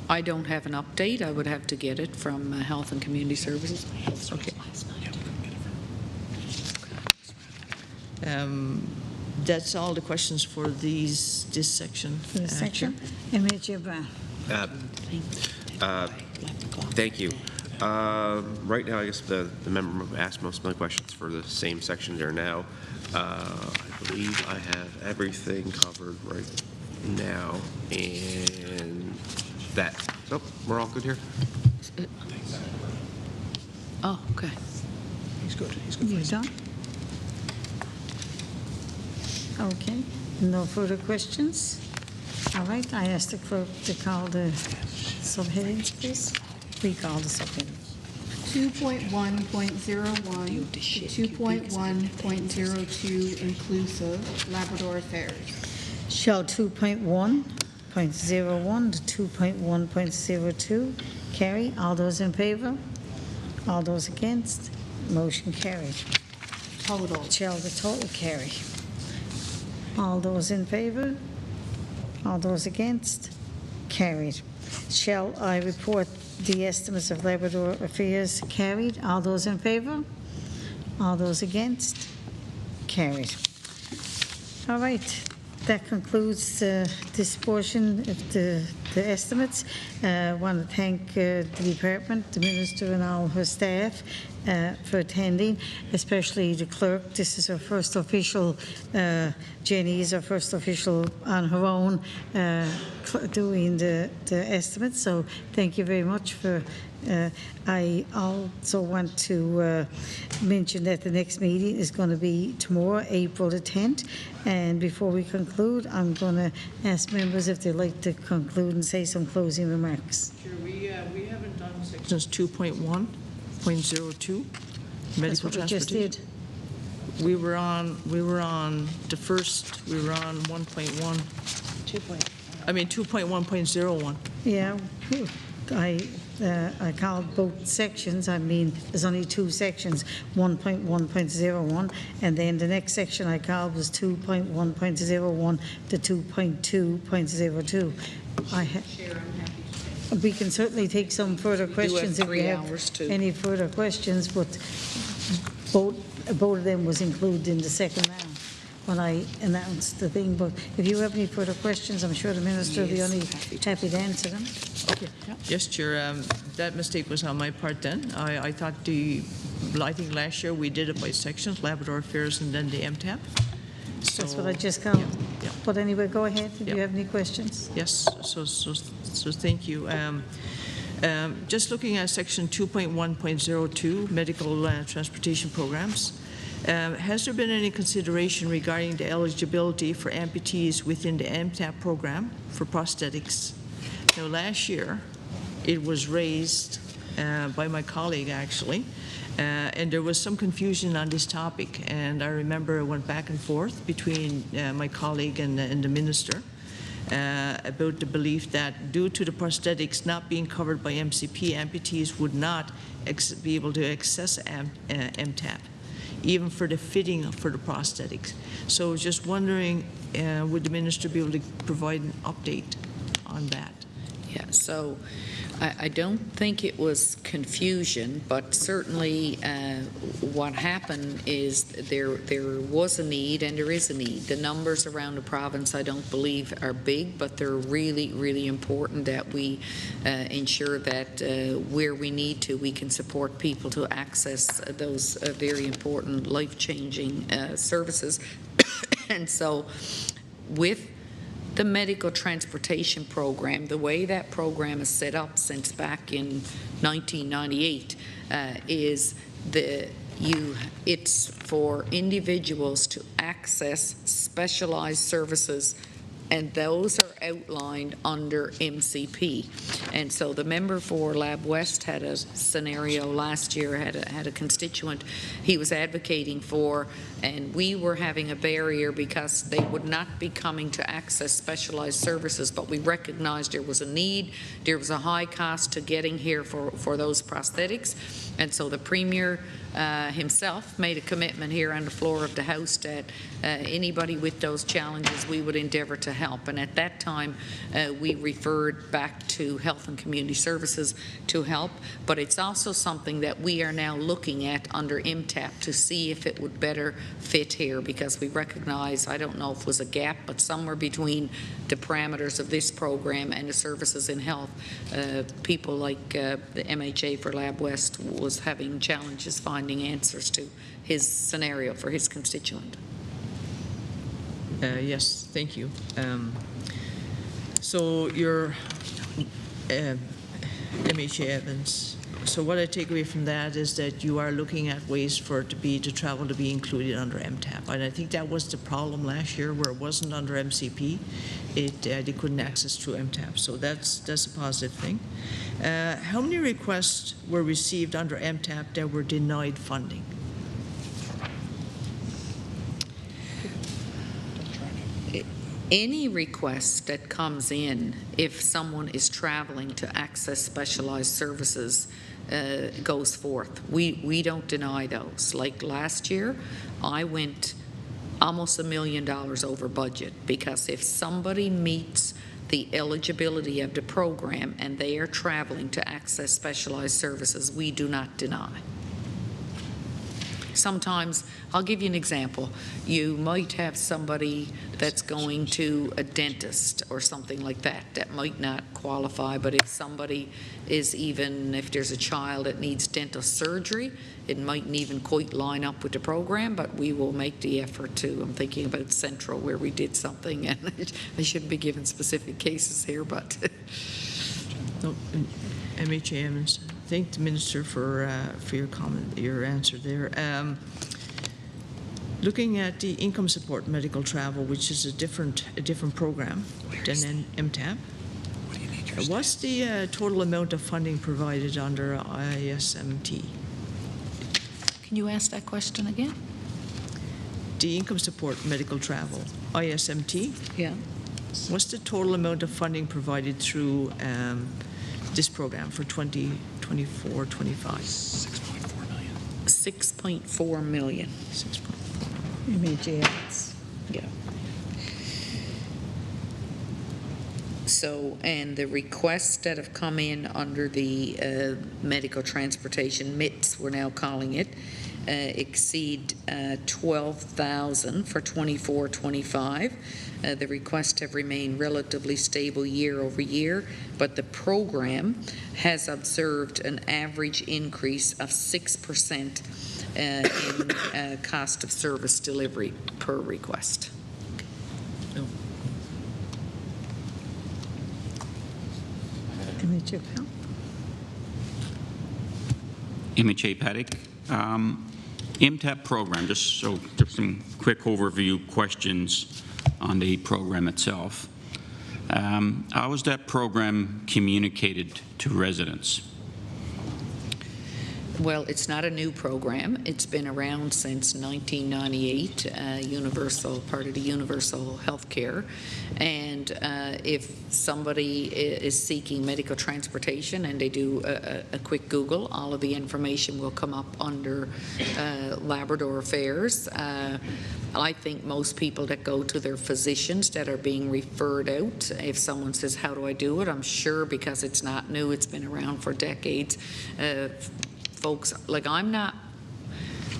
I don't have an update. I would have to get it from Health and Community Services. Okay. That's all the questions for this section. This section. Major Brown. Thank you. Right now, I guess the member asked most of my questions for the same section there now. I believe I have everything covered right now, and that. So we're all good here? Oh, okay. He's good. He's good. You done? Okay, no further questions? All right, I ask the clerk to call the subheadings, please. We call the subheadings. 2.1.01 to 2.1.02 inclusive, Labrador Affairs. Shall 2.1.01 to 2.1.02 carry? All those in favor? All those against? Motion carried. Total. Shall the total carry? All those in favor? All those against? Carried. Shall I report the estimates of Labrador Affairs? Carried. All those in favor? All those against? Carried. All right. That concludes this portion of the estimates. I want to thank the department, the minister, and all her staff for attending, especially the clerk. This is her first official, Jenny is her first official on her own doing the estimates. So thank you very much for. I also want to mention that the next meeting is going to be tomorrow, April the 10th. And before we conclude, I'm going to ask members if they'd like to conclude and say some closing remarks. Sure, we haven't done sections 2.1.02, That's medical what we just transportation. did. We were on the first, we were on 1.1. 2.1.01. Yeah, I called both sections. I mean, there's only two sections, 1.1.01, and then the next section I called was 2.1.01 to 2.2.02. We can certainly take some further questions if we 3 have hours too. any further questions, but both of them was included in the second round when I announced the thing. But if you have any further questions, I'm sure the minister will be only happy to answer them. Okay. Yes, Chair, that mistake was on my part then. I thought I think last year we did it by sections, Labrador Affairs and then the MTAP. That's what I just called. Yeah. But anyway, go ahead if Yeah. you have any questions. Yes, so thank you. Just looking at section 2.1.02, medical transportation programs, has there been any consideration regarding the eligibility for amputees within the MTAP program for prosthetics? Now, last year, it was raised by my colleague, actually, and there was some confusion on this topic, and I remember it went back and forth between my colleague and the minister about the belief that due to the prosthetics not being covered by MCP, amputees would not be able to access MTAP, even for the fitting for the prosthetics. So just wondering, would the minister be able to provide an update on that? Yeah, so I don't think it was confusion, but certainly what happened is there was a need and there is a need. The numbers around the province I don't believe are big, but they're really, really important that we ensure that where we need to, we can support people to access those very important life-changing services. And so with the medical transportation program, the way that program is set up since back in 1998 is it's for individuals to access specialized services, and those are outlined under MCP. And so the member for Lab West had a scenario last year, had a constituent he was advocating for, and we were having a barrier because they would not be coming to access specialized services, but we recognized there was a need, there was a high cost to getting here for those prosthetics. And so the Premier himself made a commitment here on the floor of the House that anybody with those challenges, we would endeavor to help. And at that time, we referred back to Health and Community Services to help. But it's also something that we are now looking at under MTAP to see if it would better fit here, because we recognize, I don't know if it was a gap, but somewhere between the parameters of this program and the services in health, people like the MHA for Lab West was having challenges finding answers to his scenario for his constituent. Yes, thank you. So your MHA Evans, so what I take away from that is that you are looking at ways for it to travel to be included under MTAP. And I think that was the problem last year, where it wasn't under MCP. They couldn't access through MTAP. So that's a positive thing. How many requests were received under MTAP that were denied funding? Any request that comes in, if someone is traveling to access specialized services, goes forth. We don't deny those. Like last year, I went almost $1 million over budget, because if somebody meets the eligibility of the program and they are traveling to access specialized services, we do not deny. Sometimes, I'll give you an example. You might have somebody that's going to a dentist or something like that that might not qualify, but if somebody is, even if there's a child that needs dental surgery, it mightn't even quite line up with the program, but we will make the effort to. I'm thinking about Central, where we did something, and I shouldn't be giving specific cases here, but. No, MHA Evans. Thank the Minister for your comment, your answer there. Looking at the income support medical travel, which is a different program than MTAP, what's the total amount of funding provided under ISMT? Can you ask that question again? The income support medical travel, ISMT. Yeah. What's the total amount of funding provided through this program for 2024-25? 6.4 million. 6.4 million. 6.4. MHAs. Yeah. So, and the requests that have come in under the medical transportation, MITS we're now calling it, exceed 12,000 for 24-25. The requests have remained relatively stable year over year, but the program has observed an average increase of 6% in cost of service delivery per request. MHA Pell. MHA Paddock. MTAP program, just some quick overview questions on the program itself. How is that program communicated to residents? Well, it's not a new program. It's been around since 1998, universal, part of the universal health care. And if somebody is seeking medical transportation and they do a quick Google, all of the information will come up under Labrador Affairs. I think most people that go to their physicians that are being referred out, if someone says, how do I do it? I'm sure, because it's not new, it's been around for decades. Folks, like, I'm not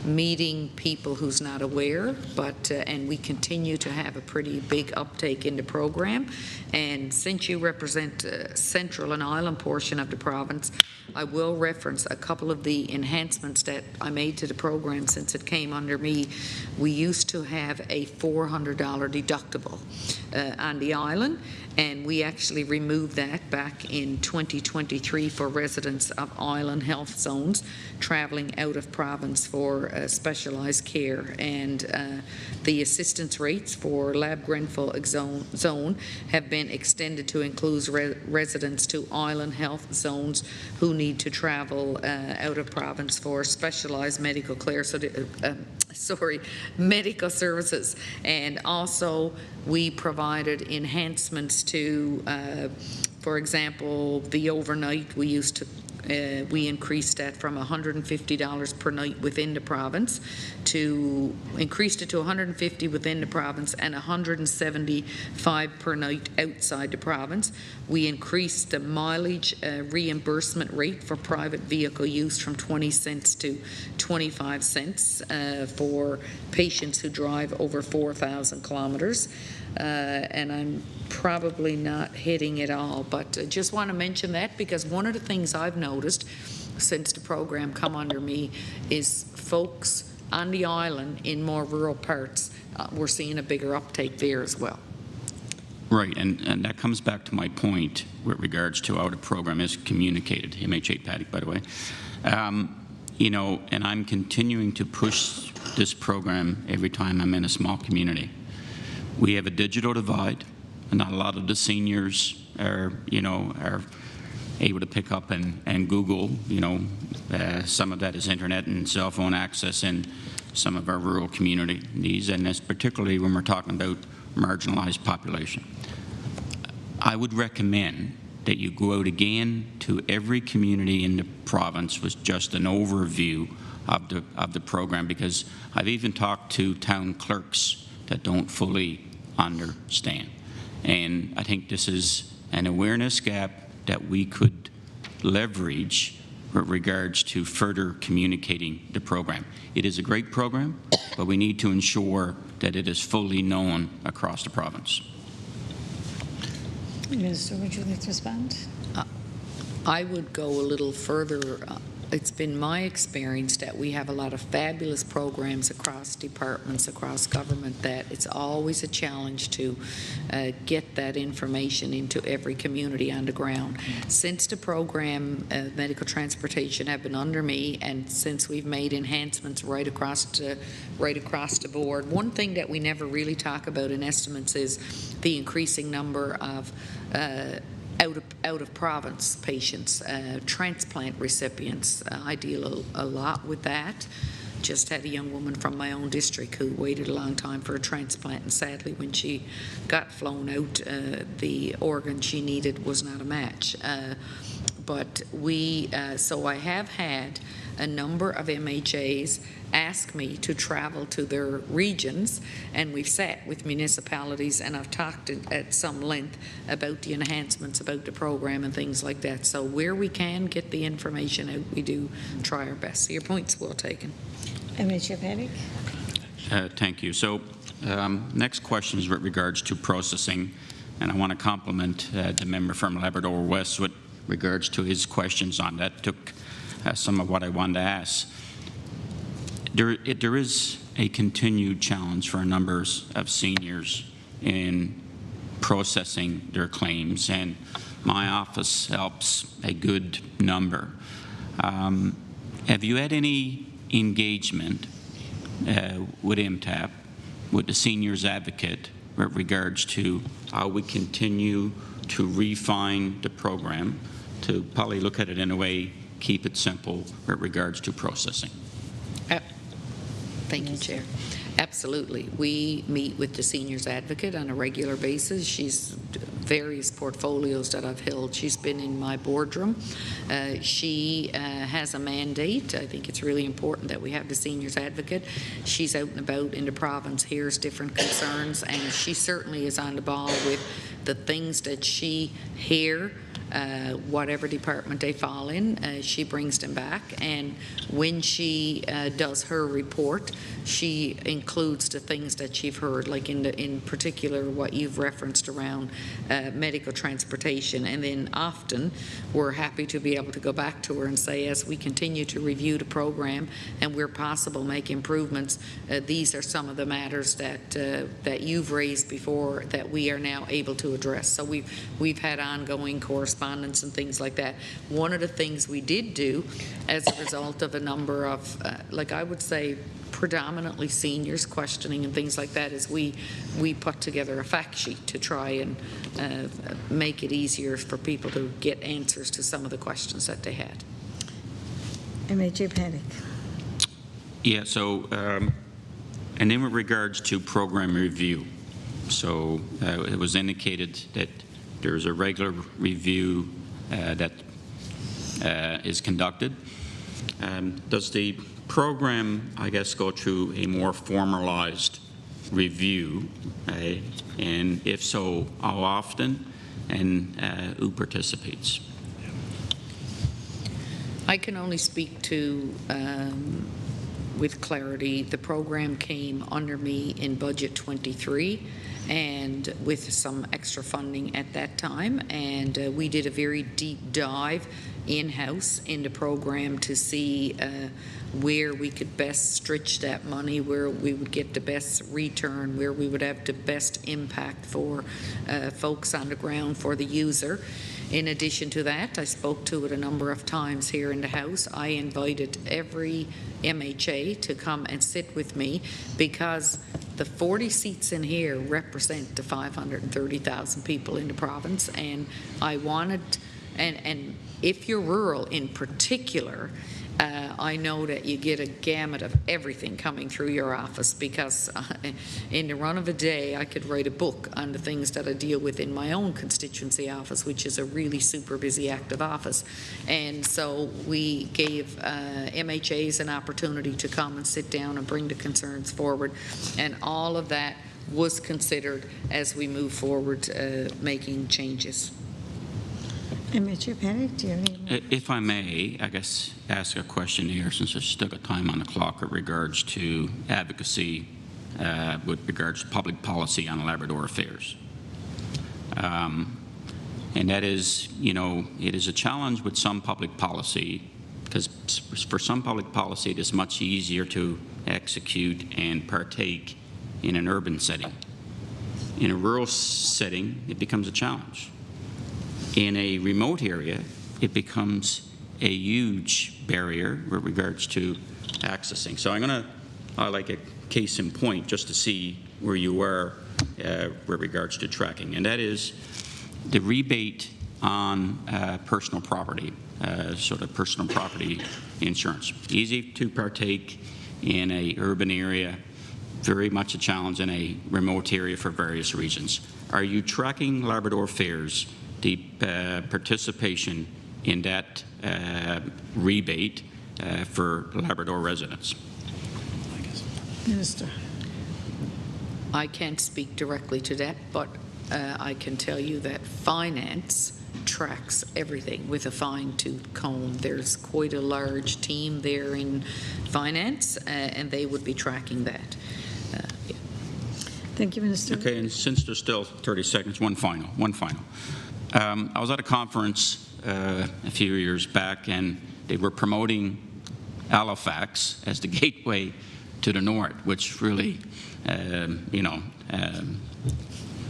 meeting people who's not aware, but and we continue to have a pretty big uptake in the program. And since you represent Central and Island portion of the province, I will reference a couple of the enhancements that I made to the program since it came under me. We used to have a $400 deductible on the island, And we actually removed that back in 2023 for residents of island health zones traveling out of province for specialized care. And the assistance rates for Lab Grenfell zone have been extended to include residents to island health zones who need to travel out of province for specialized medical care. Medical services. And also we provided enhancements to, for example, the overnight. We increased that from $150 per night within the province to increased it to $150 within the province and $175 per night outside the province. We increased the mileage reimbursement rate for private vehicle use from 20 cents to 25 cents for patients who drive over 4,000 kilometers. And I'm probably not hitting it all, but I just want to mention that because one of the things I've noticed since the program come under me is folks on the island in more rural parts, we're seeing a bigger uptake there as well. Right, and that comes back to my point with regards to how the program is communicated, MHA Paddock, by the way. You know, and I'm continuing to push this program every time I'm in a small community. We have a digital divide, and not a lot of the seniors are able to pick up and Google. Some of that is internet and cell phone access in some of our rural communities, and that's particularly when we're talking about marginalized population. I would recommend that you go out again to every community in the province with just an overview of the program, because I've even talked to town clerks that don't fully understand. And I think this is an awareness gap that we could leverage with regards to further communicating the program. It is a great program, but we need to ensure that it is fully known across the province. Minister, would you like to respond? I would go a little further. It's been my experience that we have a lot of fabulous programs across departments, across government, that it's always a challenge to get that information into every community on the ground. Since the program, medical transportation, have been under me, and since we've made enhancements right across the board, one thing that we never really talk about in estimates is the increasing number of out of province patients, transplant recipients. I deal a lot with that. Just had a young woman from my own district who waited a long time for a transplant, and sadly when she got flown out, the organ she needed was not a match. But so I have had a number of MHAs ask me to travel to their regions, and we've sat with municipalities and I've talked at some length about the enhancements, about the program and things like that. So where we can get the information out, we do try our best. So your point's well taken. MHA Paddock. Thank you. So next question is with regards to processing, and I want to compliment the member from Labrador West with regards to his questions on that. Took some of what I wanted to ask. There is a continued challenge for numbers of seniors in processing their claims, and my office helps a good number. Have you had any engagement with MTAP, with the seniors advocate, with regards to how we continue to refine the program to probably look at it in a way, keep it simple with regards to processing? Thank you, Chair. Absolutely. We meet with the seniors advocate on a regular basis. She's various portfolios that I've held. She's been in my boardroom. She has a mandate. I think it's really important that we have the seniors advocate. She's out and about in the province, hears different concerns, and she certainly is on the ball with the things that she hears whatever department they fall in, she brings them back. And when she does her report, she includes the things that you've heard, like in particular what you've referenced around medical transportation. And then often we're happy to be able to go back to her and say, as we continue to review the program and where possible make improvements, these are some of the matters that you've raised before that we are now able to address. So we've had ongoing correspondence and things like that. One of the things we did do as a result of a number of, like I would say, predominantly seniors questioning and things like that, is we put together a fact sheet to try and make it easier for people to get answers to some of the questions that they had. MHA Paddock. Yeah, so, and then with regards to program review, so it was indicated that there's a regular review that is conducted. Does the program, I guess, go through a more formalized review? And if so, how often, and who participates? I can only speak to, with clarity, the program came under me in budget 23 and with some extra funding at that time, and we did a very deep dive in-house in the program to see where we could best stretch that money, where we would get the best return, where we would have the best impact for folks on the ground, for the user. In addition to that, I spoke to it a number of times here in the House. I invited every MHA to come and sit with me, because the 40 seats in here represent the 530,000 people in the province, and I wanted, and if you're rural in particular, I know that you get a gamut of everything coming through your office, because in the run of a day, I could write a book on the things that I deal with in my own constituency office, which is a really super busy, active office. And so we gave MHAs an opportunity to come and sit down and bring the concerns forward. And all of that was considered as we move forward making changes. MHA Paddock, do you have any more? If I may, I guess, ask a question here, since there's still got time on the clock with regards to advocacy, with regards to public policy on Labrador affairs. And that is, you know, it is a challenge with some public policy, because for some public policy, it is much easier to execute and partake in an urban setting. In a rural setting, it becomes a challenge. In a remote area, it becomes a huge barrier with regards to accessing. So I'm going to highlight a case in point just to see where you are with regards to tracking, and that is the rebate on personal property, sort of personal property insurance. Easy to partake in a urban area, very much a challenge in a remote area for various reasons. Are you tracking Labrador Affairs, the participation in that rebate for Labrador residents? Minister. I can't speak directly to that, but I can tell you that finance tracks everything with a fine-tooth comb. There's quite a large team there in finance, and they would be tracking that. Yeah. Thank you, Minister. Okay, and since there's still 30 seconds, one final. I was at a conference a few years back, and they were promoting Halifax as the gateway to the north, which really,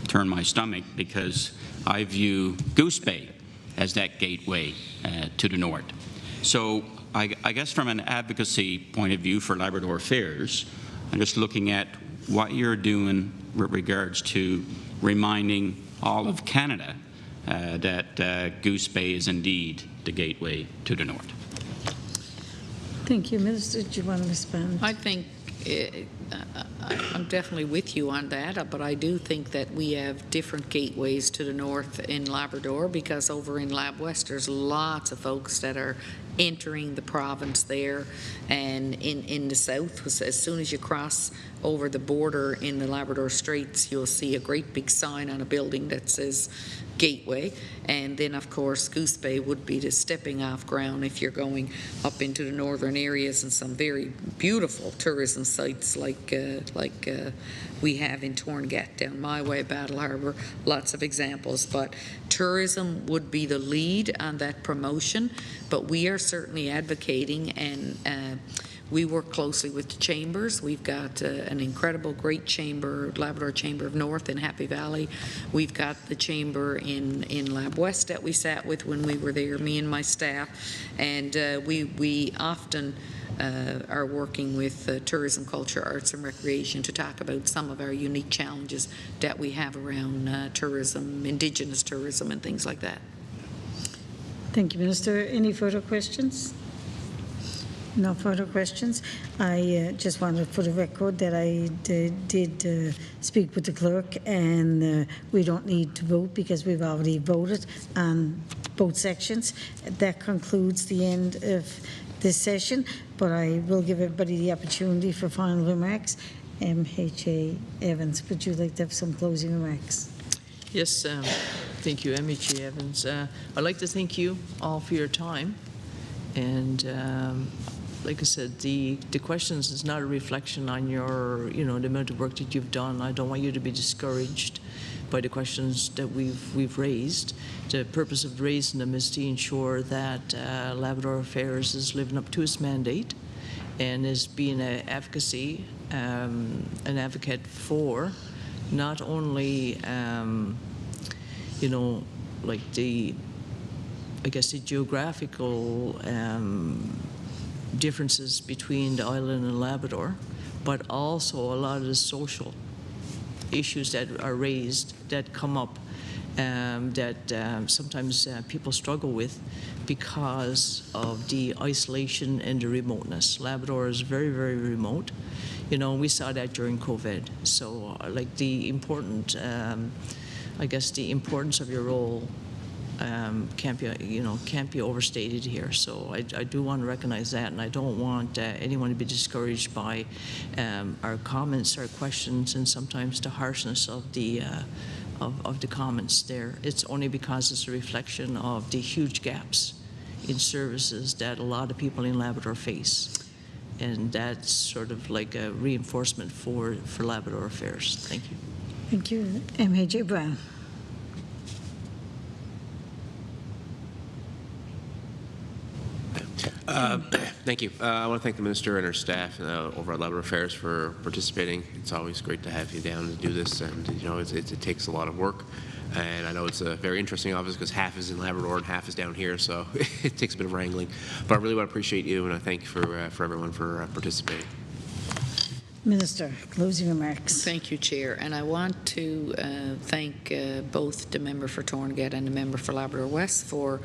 turned my stomach, because I view Goose Bay as that gateway to the north. So I guess from an advocacy point of view for Labrador Affairs, I'm just looking at what you're doing with regards to reminding all of Canada that Goose Bay is indeed the gateway to the north. Thank you. Minister, do you want to respond? I think I'm definitely with you on that, but I do think that we have different gateways to the north in Labrador, because over in Lab West there's lots of folks that are entering the province there, and in the south, as soon as you cross over the border in the Labrador Straits, you'll see a great big sign on a building that says gateway. And then, of course, Goose Bay would be the stepping off ground if you're going up into the northern areas and some very beautiful tourism sites like we have in Torngat down my way, Battle Harbour, lots of examples. But tourism would be the lead on that promotion, but we are certainly advocating, and we work closely with the chambers. We've got an incredible, great chamber, Labrador Chamber of North in Happy Valley. We've got the chamber in Lab West that we sat with when we were there, me and my staff, and we often are working with tourism, culture, arts, and recreation to talk about some of our unique challenges that we have around tourism, Indigenous tourism, and things like that. Thank you, Minister. Any further questions? No further questions. I just wanted for the record that I did speak with the clerk, and we don't need to vote because we've already voted on both sections. That concludes the end of this session, but I will give everybody the opportunity for final remarks. MHA Evans, would you like to have some closing remarks? Yes, thank you, MHA Evans. I'd like to thank you all for your time. And like I said, the questions is not a reflection on your, the amount of work that you've done. I don't want you to be discouraged by the questions that we've raised. The purpose of raising them is to ensure that Labrador Affairs is living up to its mandate and is being an advocate for not only, like the geographical differences between the island and Labrador, but also a lot of the social issues that are raised that come up that sometimes people struggle with because of the isolation and the remoteness. Labrador is very, very remote. We saw that during COVID. So like the importance of your role can't be overstated here. So I do want to recognize that, and I don't want anyone to be discouraged by our comments, our questions, and sometimes the harshness of the comments there. It's only because it's a reflection of the huge gaps in services that a lot of people in Labrador face. And that's sort of like a reinforcement for Labrador Affairs. Thank you. Thank you. MHA Brown. Thank you. I want to thank the Minister and her staff over at Labrador Affairs for participating. It's always great to have you down to do this, and it takes a lot of work. And I know it's a very interesting office because half is in Labrador and half is down here, so it takes a bit of wrangling. But I really want to appreciate you, and I thank you for everyone for participating. Minister, closing remarks. Thank you, Chair. And I want to thank both the member for Torngat and the member for Labrador West for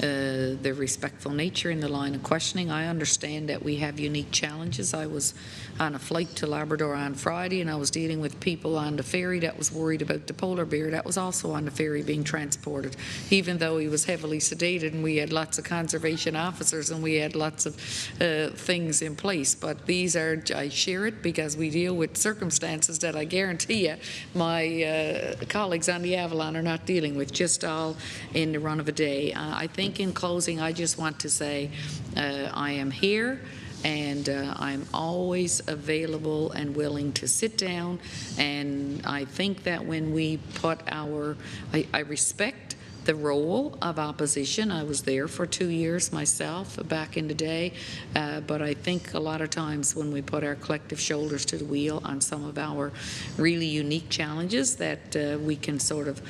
their respectful nature in the line of questioning. I understand that we have unique challenges. I was on a flight to Labrador on Friday, and I was dealing with people on the ferry that was worried about the polar bear that was also on the ferry being transported, even though he was heavily sedated, and we had lots of conservation officers and we had lots of things in place. But these are, I share it because we deal with circumstances that I guarantee you my colleagues on the Avalon are not dealing with, just all in the run of a day. I think in closing, I just want to say I am here, and I'm always available and willing to sit down. And I think that when we put I respect the role of opposition. I was there for 2 years myself back in the day, but I think a lot of times when we put our collective shoulders to the wheel on some of our really unique challenges, that we can sort of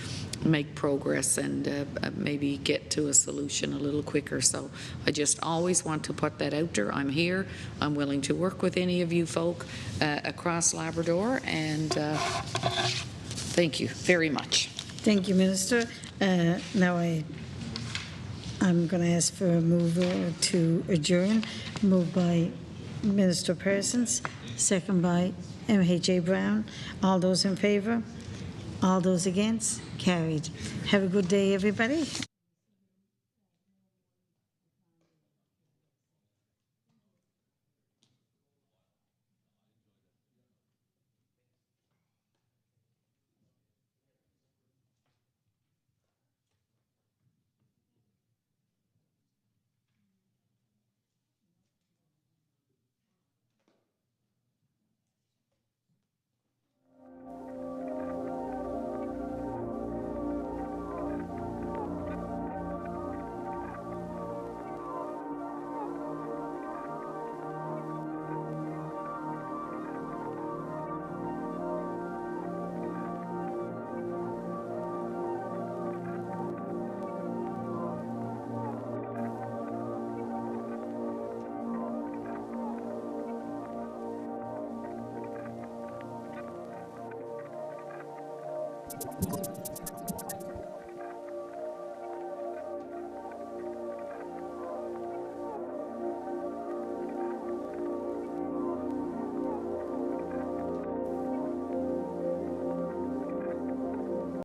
make progress and maybe get to a solution a little quicker. So I just always want to put that out there. I'm here. I'm willing to work with any of you folk across Labrador, and thank you very much. Thank you, Minister. Now I'm going to ask for a move to adjourn. Moved by Minister Parsons, second by MHA Brown. All those in favour? All those against? Carried. Have a good day, everybody.